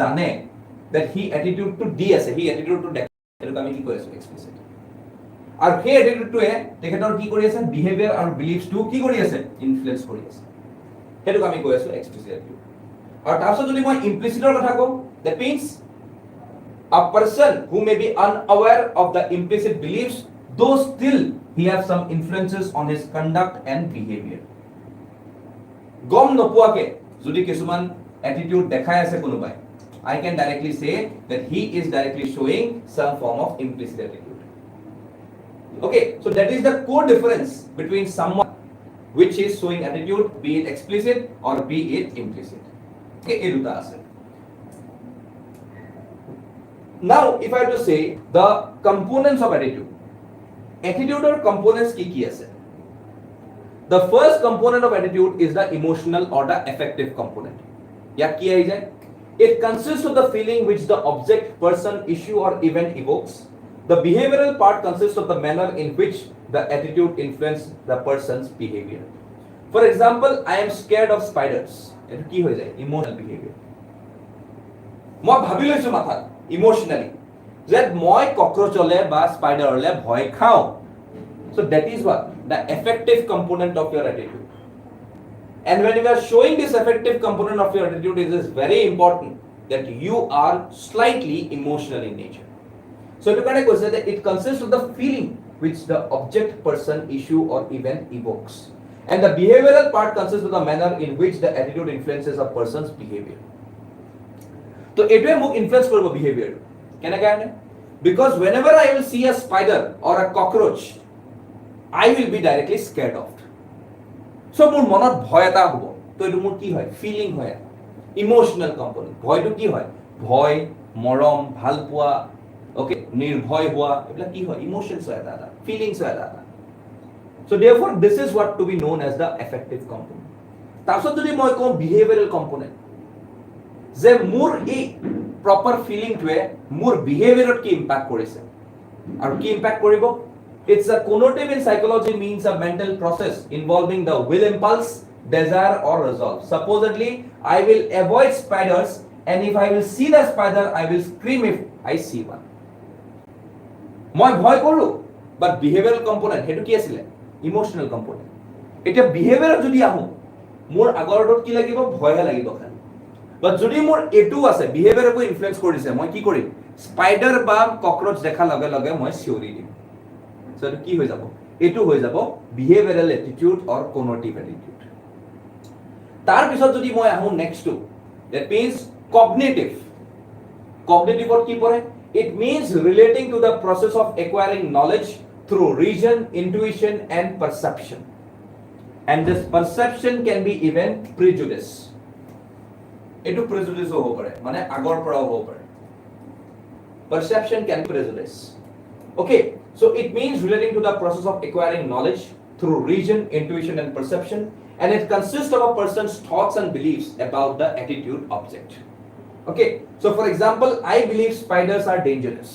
জানে that he attitude to d আছে he attitude to এটো আমি কি কৈ আছো explicit আৰু সেই এটিটিউডটোৱে তেখেতৰ কি কৰি আছে বিহেভিয়াৰ আৰু বিলিফছ টু কি কৰি আছে ইনফ্লুয়েন্স কৰি আছে হেতুক আমি কৈ আছো এক্সপ্লিসিট এটিটিউড আৰু তাৰপিছত যদি মই ইমপ্লিসিটৰ কথা কওঁ that means a person who may be unaware of the implicit beliefs though still he has some influences on his conduct and behavior গম নপোৱাকে যদি কিছুমান এটিটিউড দেখাই আছে কোনোবাই I can directly say that he is directly showing some form of implicit attitude. Okay, so that is the core difference between someone which is showing attitude, be it explicit or be it implicit. Okay, eruta ase. Now, if I have to say the components of attitude, attitude or components ki ase? The first component of attitude is the emotional or the affective component. Ya ki hai jai? It consists of the feeling which the object, person, issue or event evokes. The behavioral part consists of the manner in which the attitude influences the person's behavior. For example, I am scared of spiders. It ki hoy jay emotional behavior. Moi bhabi loisu matha emotionally that moi cockroach ole ba spider ole bhoy khao. So that is what the affective component of your attitude. And when you are showing this affective component of your attitude, it is very important that you are slightly emotional in nature. So to kind of say that it consists of the feeling which the object, person, issue or event evokes. And the behavioral part consists of the manner in which the attitude influences a person's behavior. So it will influence your behavior. Can I get it? Because whenever I will see a spider or a cockroach, I will be directly scared of it. So মোৰ মনত ভয় এটা হ'ব তো এটো মোৰ কি হয় ফিলিং হয় ইমোশনাল কম্পোনেন্ট ভয়টো কি হয় ভয় মৰম ভাল পোৱা ওকে নিৰ্ভয় হোৱা এবিলাক কি হয় ইমোশনস হয় এটা ফিলিংস হয় এটা so therefore this is what to be known as the affective component তাৰপিছত যদি মই কম বিহেভিয়ৰাল কম্পোনেন্ট যে মোৰ এই প্ৰপাৰ ফিলিংটোৱে মোৰ বিহেভিয়ৰত কি ইম্প্যাক্ট কৰিছে আৰু কি ইম্প্যাক্ট কৰিব It's a connotative in psychology means a mental process involving the will impulse, desire or resolve. Supposedly, I will avoid spiders and if I will see the spider, I will scream if I see one. মই ভয় কৰো but behavioral component হেতু কি আছিল emotional component. এটা behavior যদি আহো মোৰ আগৰটোত কি লাগিব ভয়হে লাগিব খালি but যদি মোৰ এটু আছে behavior কো ইনফ্লুয়েন্স কৰিছে মই কি কৰিম স্পাইডাৰ বা ককৰোচ দেখা লগে লগে মই চিঞৰি দিম So কি হৈ যাব এটু হৈ যাব behavioral attitude or connotative attitude তাৰ পিছত যদি মই আহো next to that means cognitive or কি পৰে it means relating to the process of acquiring knowledge through reason intuition and perception and this perception can be even prejudice এটু prejudice হ'ব পাৰে মানে আগৰ পৰা হ'ব পাৰে perception can be prejudice okay so it means relating to the process of acquiring knowledge through reason intuition and perception and it consists of a person's thoughts and beliefs about the attitude object okay so for example I believe spiders are dangerous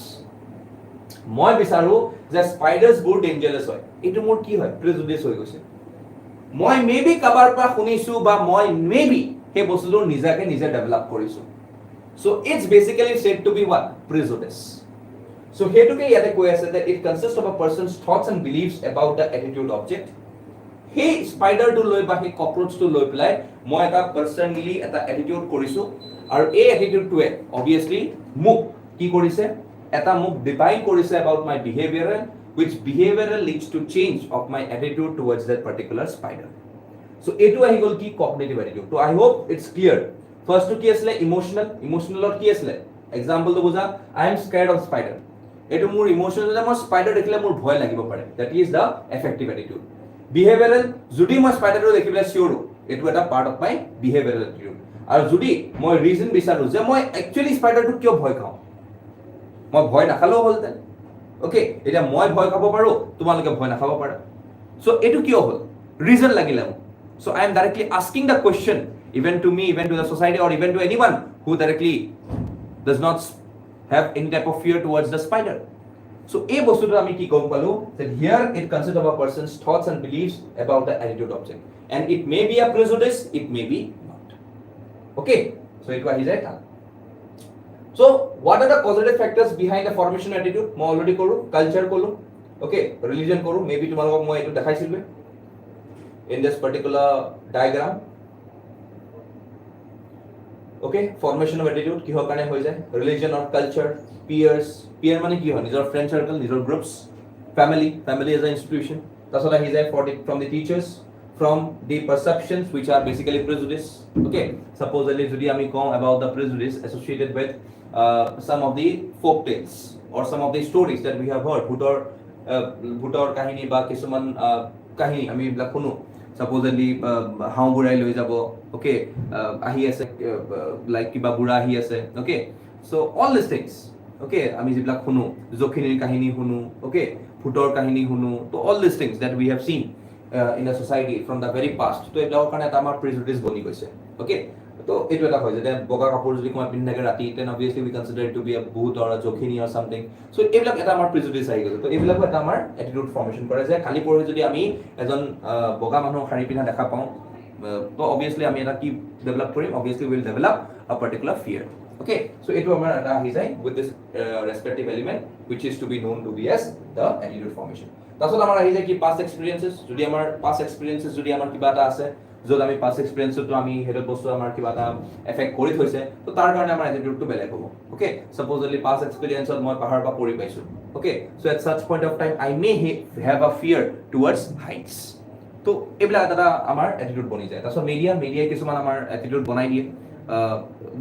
মই বিচাৰো যে স্পাইডাৰ্স বোৰ dangerous হয় এটো মোৰ কি হয় প্ৰেজুডিস হৈ গৈছে মই মেবি কাবাৰ পৰা শুনিছো বা মই মেবি হে বস্তুটো নিজাকে নিজে ডেভেলপ কৰিছো so it's basically said to be what prejudice so hetuke yate koi ase that it consists of a person's thoughts and beliefs about the attitude object সেই স্পাইডাৰটো লৈ বা সেই ককৰোচটো লৈ পেলাই মই এটা পাৰ্চনেলি এটা এটিটিউড কৰিছো আৰু এই এটিটিউডটোৱে অবভিয়াছলি মোক কি কৰিছে এটা মোক ডিফাইন কৰিছে about my behavioral which behavioral leads to change of my attitude towards that particular spider. So এইটো আহি গ'ল কি কগনিটিভ এটিটিউড. তো আই হোপ ইটস ক্লিয়াৰ. ফাৰ্ষ্টটো কি আছিলে ইমোশনেলত কি আছিলে এক্সাম্পলটো বুজা আই এম স্কেয়াৰ্ড অফ স্পাইডাৰ. এইটো মোৰ ইমোশনেল যে মই স্পাইডাৰ দেখিলে মোৰ ভয় লাগিব পাৰে. That is the effective attitude. Behavioural যদি মই স্পাইডাৰটো দেখিবলৈ চিয়ৰ এইটো এটা part of my behavioural attitude. আৰু যদি মই ৰিজন বিচাৰো যে মই একচুৱেলি স্পাইডাৰটো কিয় ভয় খাওঁ, মই ভয় নাখালেও হ'লহেঁতেন. অ'কে, এতিয়া মই ভয় খাব পাৰোঁ, তোমালোকে ভয় নাখাব পাৰা. চ' এইটো কিয় হ'ল ৰিজন লাগিলে মোক. So I am directly asking the question even to me, even to the society, or even to anyone who directly does not have any type of fear towards the spider. So এই বস্তুটো আমি কি গম পালো that here it consists of a person's thoughts and beliefs about the attitude object, and it may be a prejudice, it may be not. Okay, so it ahi jay ta. So what are the positive factors behind the formation of attitude? Moi already koru culture kolu, okay, religion koru, maybe tomorrow moi etu dekhaisilbe in this particular diagram. Okay, formation of attitude কিহৰ কাৰণে হৈ যায় religion or culture, peers, peer মানে কি হয় নিজৰ friend circle, নিজৰ groups, family as an institution. তাৰপিছত আহি যায় from the teachers, from the perceptions which are basically prejudice. Okay, supposedly যদি আমি কওঁ about the prejudice associated with some of the folk tales or some of the stories that we have heard, ভূতৰ কাহিনী বা কিছুমান কাহিনী আমি এইবিলাক শুনো. Supposedly হাও বুঢ়াই লৈ যাব, okay, আহি আছে লাইক কিবা বুঢ়া আহি আছে, okay, so all these things, okay, আমি যিবিলাক শুনো জখিনীৰ কাহিনী শুনো, okay, ভূতৰ কাহিনী শুনো, তো all these things that we have seen in a society from the very past, তো এইবিলাকৰ কাৰণে এটা আমাৰ prejudice বনি গৈছে. Okay, তো এইটো এটা হয় যে বগা কাপোৰ যদি কোনোবাই পিন্ধি থাকে ৰাতি, then obviously we consider it to be a ভূত or a জখিনী or something. So এইবিলাক এটা আমাৰ prejudice আহি গৈছে. তো এইবিলাকো এটা আমাৰ attitude formation কৰে যে কালি পৰহি যদি আমি এজন বগা মানুহ শাৰী পিন্ধা দেখা পাওঁ, তো obviously আমি এটা কি develop Karim, obviously we will develop a particular fear. Okay, so এইটো আমাৰ এটা আহি যায় with this respective element which is to be known to be as the attitude formation. তাৰপিছত আমাৰ আহি যায় কি past experiences. যদি আমাৰ past experiences যদি আমাৰ কিবা এটা আছে য'ত আমি past experienceটো আমি সেইটো বস্তু আমাৰ কিবা এটা এফেক্ট কৰি থৈছে, তো তাৰ কাৰণে আমাৰ এটিটিউডটো বেলেগ হ'ব. ওকে, সাপোজলি past experienceত মই পাহাৰৰ পৰা পৰি পাইছোঁ. ওকে, so at such point of time I may have a fear towards heights. তো এইবিলাক এটা আমাৰ এটিটিউড বনি যায়. তাৰপিছত মিডিয়াই কিছুমান আমাৰ এটিটিউড বনাই দিয়ে,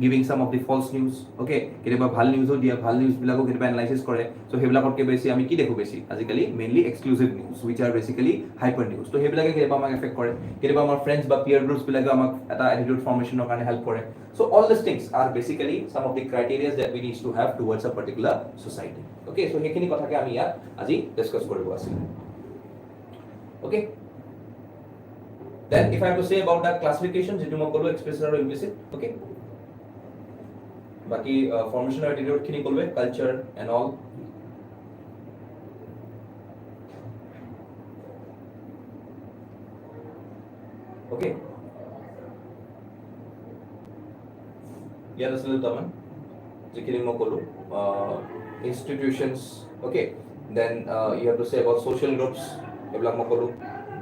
giving some of the false news. Okay, কেতিয়াবা ভাল নিউজো দিয়ে, ভাল নিউজবিলাকো কেতিয়াবা এনালাইচিছ কৰে. চ' সেইবিলাকতকৈ বেছি আমি কি দেখোঁ বেছি আজিকালি mainly exclusive news which are basically hyper news. তো সেইবিলাকে কেতিয়াবা আমাক এফেক্ট কৰে, কেতিয়াবা আমাৰ ফ্ৰেণ্ডছ বা পিয়াৰ গ্ৰুপছবিলাকে আমাক এটা এটিটিউড ফৰ্মেশ্যনৰ কাৰণে হেল্প কৰে. চ' all these things are basically some of the criteria that we need to have towards a particular society. Okay, so সেইখিনি কথাকে আমি ইয়াত আজি ডিছকাছ কৰিব আছিল. Okay, then if I have to say about the classification, যেটো মই ক'লো explicit আৰু implicit. Okay, বাকি formation of attitude খিনি ক'লোৱে, culture and all. Okay, ইয়াত আছিল দুটামান যিখিনি মই ক'লো, institutions. Okay, then you have to say about social groups, এইবিলাক মই ক'লো.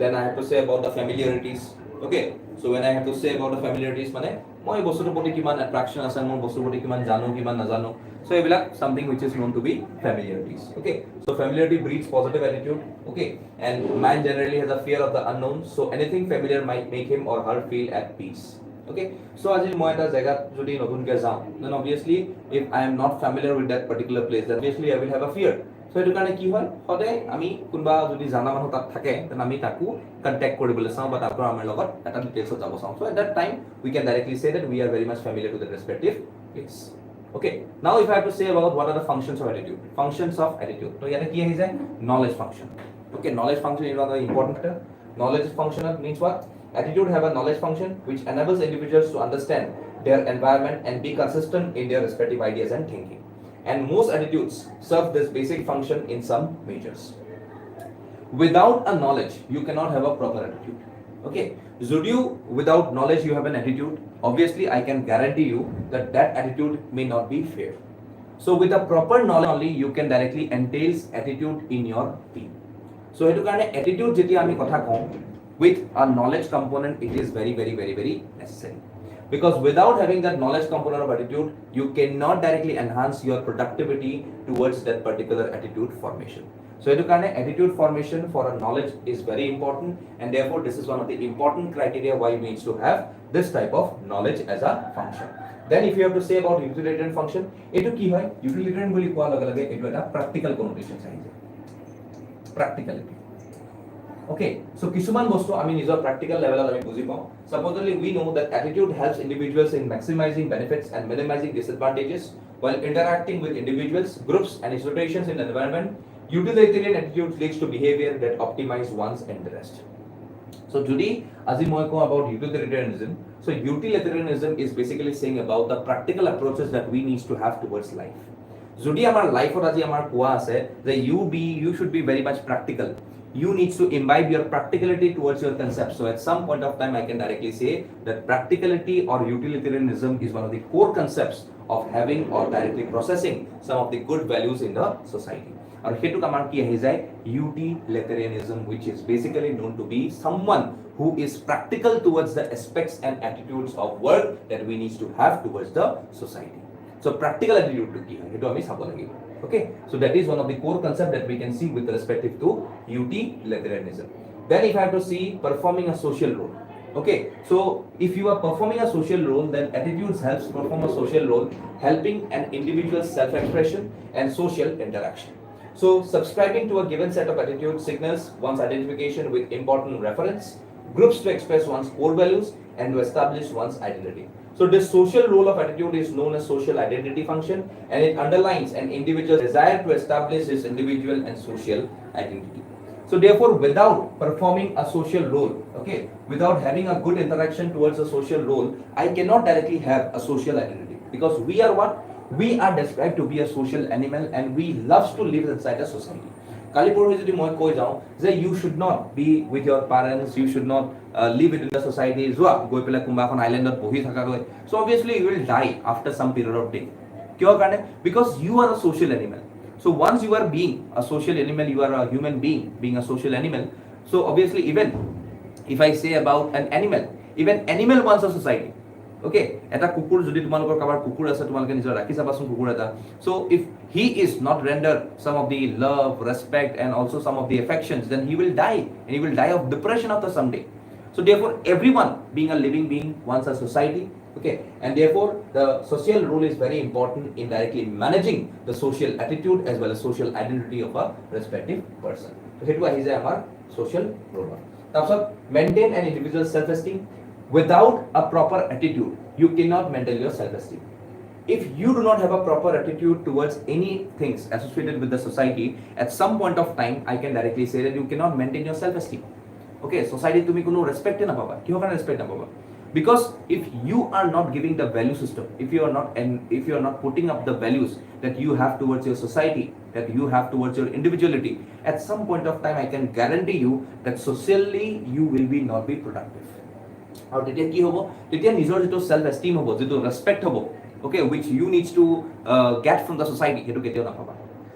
Then I have to say about the familiarities. Okay, so when I have to say about the familiarities, মানে মই বস্তুটোৰ প্ৰতি কিমান attraction আছে, মই বস্তুৰ প্ৰতি কিমান জানো কিমান নাজানো, so এইবিলাক something which is known to be familiarities. Okay, so familiarity breeds positive attitude. Okay, and man generally has a fear of the unknown, so anything familiar might make him or her feel at peace. Okay, so আজি মই এটা জেগাত যদি নতুনকৈ যাওঁ, then obviously if I am not familiar with that particular place, then obviously I will have a fear. So এইটো কাৰণে কি হয়, সদায় আমি কোনোবা যদি জানা মানুহ তাত থাকে, then আমি তাকো কণ্টেক্ট কৰিবলৈ চাওঁ বা তাৰ পৰা আমাৰ লগত এটা ডিটেইলছত যাব চাওঁ. So at that time we can directly say that we are very much familiar to the respective place. Okay, now if I have to say about what are the functions of attitude. Functions of attitude, তো ইয়াতে কি আহি যায় knowledge function. Okay, knowledge function is one of the important factor. Knowledge functional means what? Attitude have a knowledge function which enables individuals to understand their environment and be consistent in their respective ideas and thinking. And most attitudes serve this basic function in some measures. Without a knowledge, you cannot have a proper attitude. Okay, Zudiu, without knowledge you have an attitude, obviously I can guarantee you that that attitude may not be fair. So with a proper knowledge only you can directly entails attitude in your team. So etu karone attitude jeti ami kotha kau, with a knowledge component, it is very necessary. Because without having that knowledge component of attitude, you cannot directly enhance your productivity towards that particular attitude formation. So etu karone attitude formation for a knowledge is very important, and therefore this is one of the important criteria why we need to have this type of knowledge as a function. Then if you have to say about utilitarian function, etu ki hoy utilitarian boli koa lage lage etu eta practical connotation ahi jay, practicality. Okay, so kisuman bostu ami nijor practical level ami buji pao. Supposedly we know that attitude helps individuals in maximizing benefits and minimizing disadvantages while interacting with individuals, groups and situations in the environment. Utilitarian attitude leads to behavior that optimize one's interest. So today, as I talk about utilitarianism, so utilitarianism is basically saying about the practical approaches that we need to have towards life. Jodi amar life or aji amar koa ase that you should be very much practical. You need to imbibe your practicality towards your concept. So at some point of time, I can directly say that practicality or utilitarianism is one of the core concepts of having or directly processing some of the good values in the society. Or hetu kaman ki ahi jay utilitarianism, which is basically known to be someone who is practical towards the aspects and attitudes of work that we need to have towards the society. So practical attitude to ki hai hetu ami sabo lagi. Okay, so that is one of the core concepts that we can see with respect to utilitarianism. Then if I have to see performing a social role. Okay, so if you are performing a social role, then attitudes helps perform a social role, helping an individual's self-expression and social interaction. So subscribing to a given set of attitudes signals one's identification with important reference, groups to express one's core values and to establish one's identity. So this social role of attitude is known as social identity function, and it underlines an individual's desire to establish his individual and social identity. So therefore, without performing a social role, okay, without having a good interaction towards a social role, I cannot directly have a social identity, because we are what? We are described to be a social animal and we love to live inside a society. Kalipur jodi moi koi jao je you should not be with your parents, you should not live within the society. Joa goi pela kumba kon island ot bohi thaka goi. So obviously you will die after some period of time. Kyo karne? Because you are a social animal. So once you are being a social animal, you are a human being a social animal. So obviously even if I say about an animal, even animal wants a society. Okay, eta kukur jodi tumalokor kabar kukur ase tumalke nijor rakhi sabasun kukur eta. So if he is not rendered some of the love, respect and also some of the affections, then he will die, and he will die of depression after some day. So therefore everyone being a living being wants a society. Okay, and therefore the social role is very important in directly managing the social attitude as well as social identity of a respective person. So hetu ahi jay amar social role. Tarpot maintain an individual's self-esteem. Without a proper attitude, you cannot maintain your self-esteem. If you do not have a proper attitude towards any things associated with the society, at some point of time, I can directly say that you cannot maintain your self-esteem. Okay, society to me kuno respect na paba. Kyo kana respect na paba? Because if you are not giving the value system, if you are not putting up the values that you have towards your society, that you have towards your individuality, at some point of time, I can guarantee you that socially you will be not be productive. Or তেতিয়া কি হ'ব তেতিয়া নিজৰ যেটো self esteem হ'ব যেটো respect হ'ব okay which you needs to get from the society হেতু কেতিয়াও নাপাবা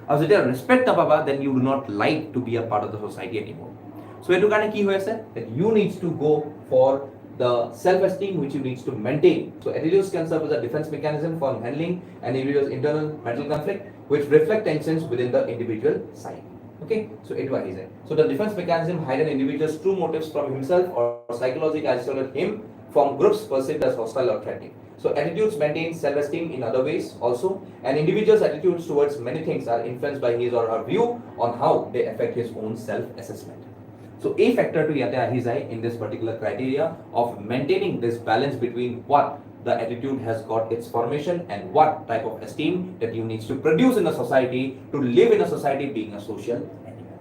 আৰু যেতিয়া respect নাপাবা then you do not like to be a part of the society anymore. So হেতু কাৰণে কি হৈ আছে that you needs to go for the self esteem which you needs to maintain. So attitudes can serve as a defense mechanism for handling an individual's internal mental conflict which reflect tensions within the individual side. Okay, so it was easy. So the defense mechanism hide an individual's true motives from himself or psychologically isolate him from groups perceived as hostile or threatening. So attitudes maintain self-esteem in other ways also. An individual's attitudes towards many things are influenced by his or her view on how they affect his own self-assessment. So a factor to yate ahizai in this particular criteria of maintaining this balance between what the attitude has got its formation and what type of esteem that you need to produce in a society to live in a society being a social animal.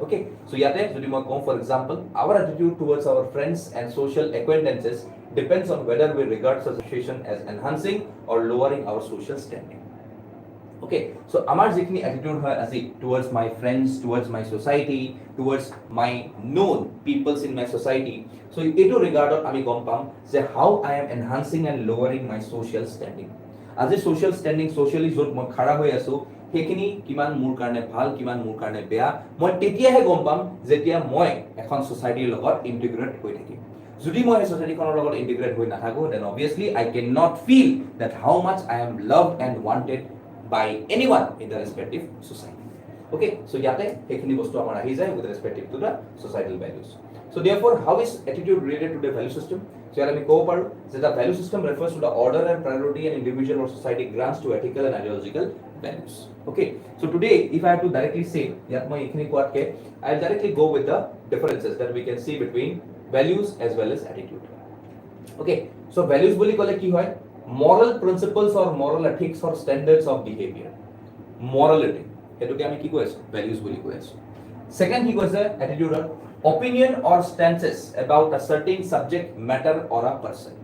Okay, so yate jodi moi kom for example our attitude towards our friends and social acquaintances depends on whether we regard such association as enhancing or lowering our social standing. Okay, so amar jikhni attitude hoy asi towards my friends, towards my society, towards my known peoples in my society, so eto regardot ami gom pam je how I am enhancing and lowering my social standing. As a social standing socially jot moi khara hoy asu সেইখিনি কিমান মোৰ কাৰণে ভাল কিমান মোৰ কাৰণে বেয়া মই তেতিয়াহে গম পাম যেতিয়া মই এখন সোসাইটিৰ লগত ইন্টিগ্ৰেট হৈ থাকিম যদি মই এই সোসাইটিখনৰ লগত ইন্টিগ্ৰেট হৈ নাথাকো then obviously I cannot feel that how much I am loved and wanted by anyone in the respective society. Okay, so yate ekhini bostu amar ahi jay with respect to the societal values. So therefore, how is attitude related to the value system? So here I go paru that the value system refers to the order and priority an individual or society grants to ethical and ideological values. Okay, so today if I have to directly say yat moi ekhini quat ke I will directly go with the differences that we can see between values as well as attitude. Okay, so values boli kole ki hoy moral principles or moral ethics or standards of behavior. Morality এটোকে আমি কি কৈ আছো values বুলি কৈ আছো second কি কৈছে attitude opinion or stances about a certain subject matter or a person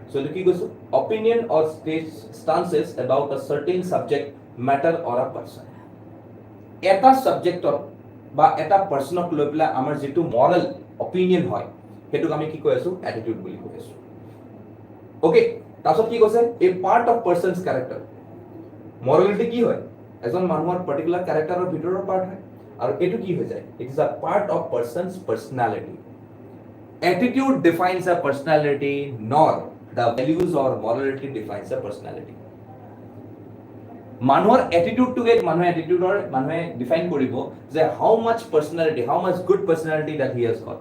so এটো কি কৈছো opinion or stances about a certain subject matter or a person এটা সাবজেক্টৰ বা এটা পাৰ্সনক লৈ পেলাই আমাৰ যেটো মৰাল opinion হয় হেতুক আমি কি কৈ আছো অ্যাটিটিউড বুলি কৈ আছো ওকে তাছত কি কৈছে a part of person's character morality কি হয় এজন মানুহৰ পাৰ্টিকুলাৰ ক্যাৰেক্টাৰৰ ভিতৰৰ পাৰ্ট হয় আৰু এটো কি হৈ যায় it is a part of person's personality attitude defines a personality nor the values or morality defines a personality মানুহৰ attitude to get মানুহে attitudeৰ মানুহে ডিফাইন কৰিব যে how much personality how much good personality that he has got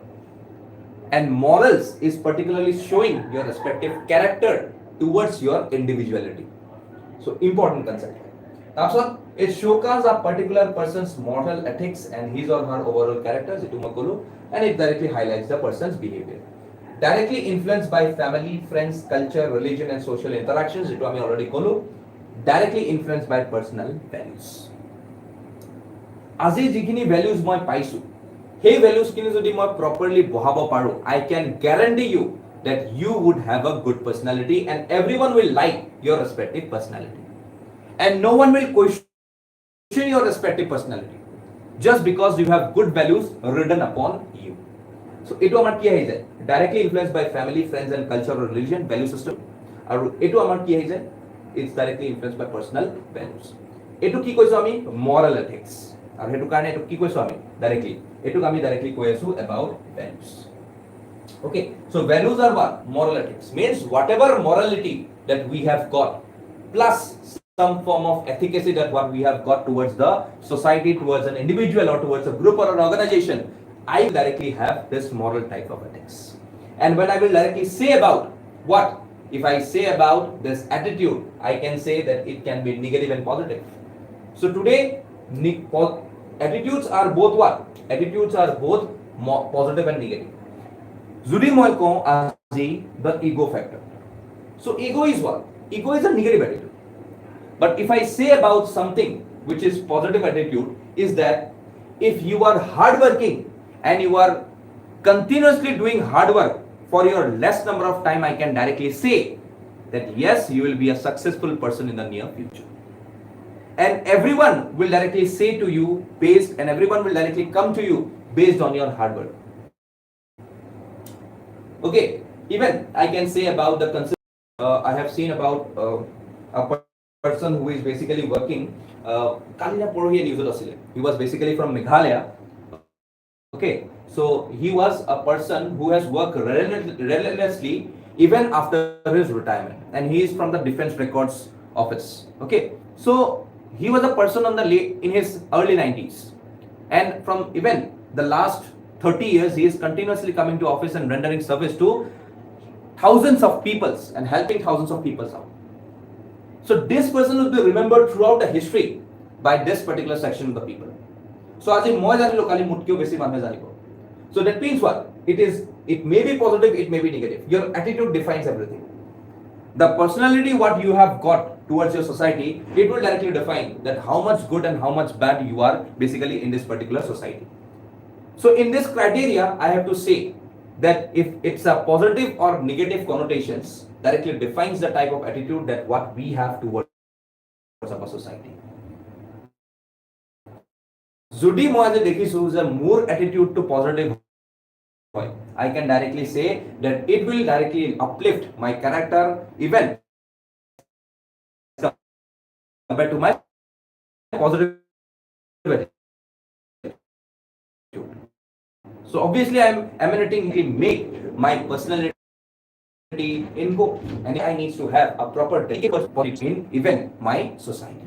and morals is particularly showing your respective character towards your individuality so important concept also it showcases a particular person's moral ethics and his or her overall character and it directly highlights the person's behavior directly influenced by family friends culture religion and social interactions it আমি already kolu directly influenced by personal values আজি যিখিনি values মই পাইছো সেই values খিনি যদি মই properly বহাব পাৰো I can guarantee you that you would have a good personality and everyone will like your respective personality and no one will question your respective personality just because you have good values written upon you so eto amar ki ahi jay directly influenced by family friends and culture or religion value system aru eto amar ki ahi jay it's directly influenced by personal values eto ki koiso ami moral ethics aru hetu karone eto ki koiso ami directly eto ami directly koi asu about values okay so values are what moral ethics means whatever morality that we have got plus some form of efficacy that what we have got towards the society towards an individual or towards a group or an organization I will directly have this moral type of ethics and when I will directly say about what if I say about this attitude I can say that it can be negative and positive so today attitudes are both what attitudes are both positive and negative jodi moi ko aji the ego factor so ego is what ego is a negative attitude but if I say about something which is positive attitude is that if you are hardworking and you are continuously doing hard work for your less number of time I can directly say that yes you will be a successful person in the near future and everyone will directly say to you based and everyone will directly come to you based on your hard work okay even I can say about the concept I have seen about a person who is basically working kalina porhi news asile he was basically from Meghalaya okay so he was a person who has worked relentlessly even after his retirement and he is from the defense records office okay so he was a person on the in his early 90s and from even the last 30 years he is continuously coming to office and rendering service to thousands of peoples and helping thousands of peoples out so this person will be remembered throughout the history by this particular section of the people so as moi janilo kali mutkeo besi manhe janibo so that means what it may be positive it may be negative your attitude defines everything the personality what you have got towards your society it will directly define that how much good and how much bad you are basically in this particular society so in this criteria I have to say that if it's a positive or negative connotations directly defines the type of attitude that what we have towards our society jodi moi aje dekhisu je more attitude to positive hoy I can directly say that it will directly uplift my character even compared to my positive attitude. So obviously I am emanating make my personality in go, and I needs to have a proper dedicated in even my society.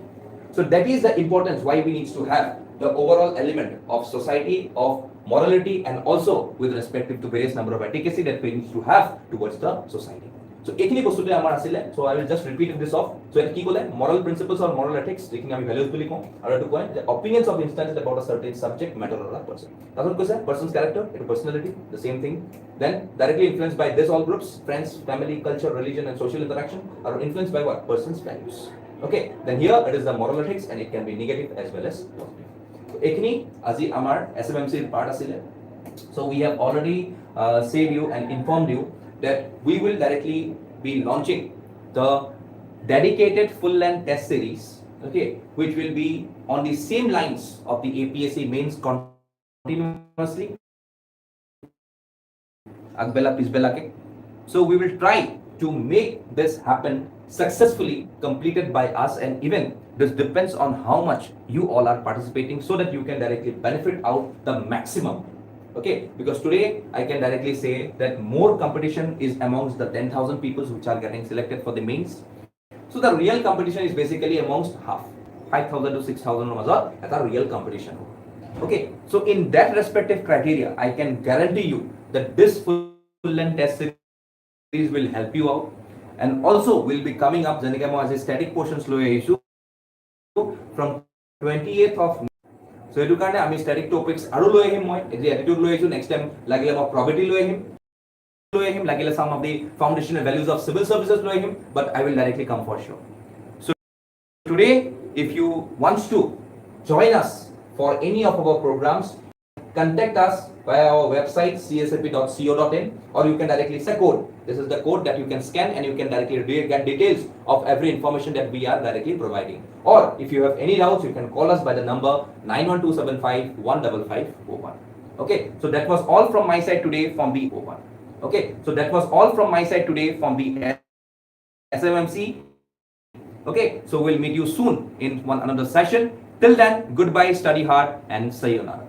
So that is the importance why we need to have the overall element of society, of morality, and also with respect to various number of efficacy that we need to have towards the society. So এইখিনি বস্তুতে আমাৰ আছিলে, so I will just repeat this off. So এটা কি ক'লে moral principles or moral ethics যিখিনি আমি values বুলি কওঁ, আৰু এইটো কয় যে opinions of instances about a certain subject matter or a person. তাৰপিছত কৈছে person's character, এইটো personality, the same thing. Then directly influenced by this all groups, friends, family, culture, religion, and social interaction are influenced by what? Person's values. Okay, then here it is the moral ethics, and it can be negative as well as positive. So এইখিনি আজি আমাৰ SMMC part আছিলে. So we have already saved you and informed you that we will directly be launching the dedicated full-length test series, okay, which will be on the same lines of the APSC mains continuously. Agbela Pisbela ke. So we will try to make this happen successfully completed by us, and even this depends on how much you all are participating so that you can directly benefit out the maximum. Okay, because today I can directly say that more competition is amongst the 10,000 people which are getting selected for the mains. So the real competition is basically amongst half, 5,000 to 6,000 mazar. That's a real competition. Okay, so in that respective criteria, I can guarantee you that this full-length test series will help you out, and also will be coming up as a static portions low issue from 28th of May. So এইটো কাৰণে আমি static topics আৰু লৈ আহিম, মই এই attitude লৈ আহিছো, next time লাগিলে মই probability লৈ আহিম, লাগিলে some of the foundational values of civil services লৈ আহিম, but I will directly come for sure. So today, if you want to join us for any of our programs, contact us via our website csap.co.in, or you can directly say code. This is the code that you can scan, and you can directly get details of every information that we are directly providing. Or if you have any doubts, you can call us by the number 91275-15501. Okay, so that was all from my side today from the O1. Okay, so that was all from my side today from the SMMC. Okay, so we'll meet you soon in one another session. Till then, goodbye, study hard, and sayonara.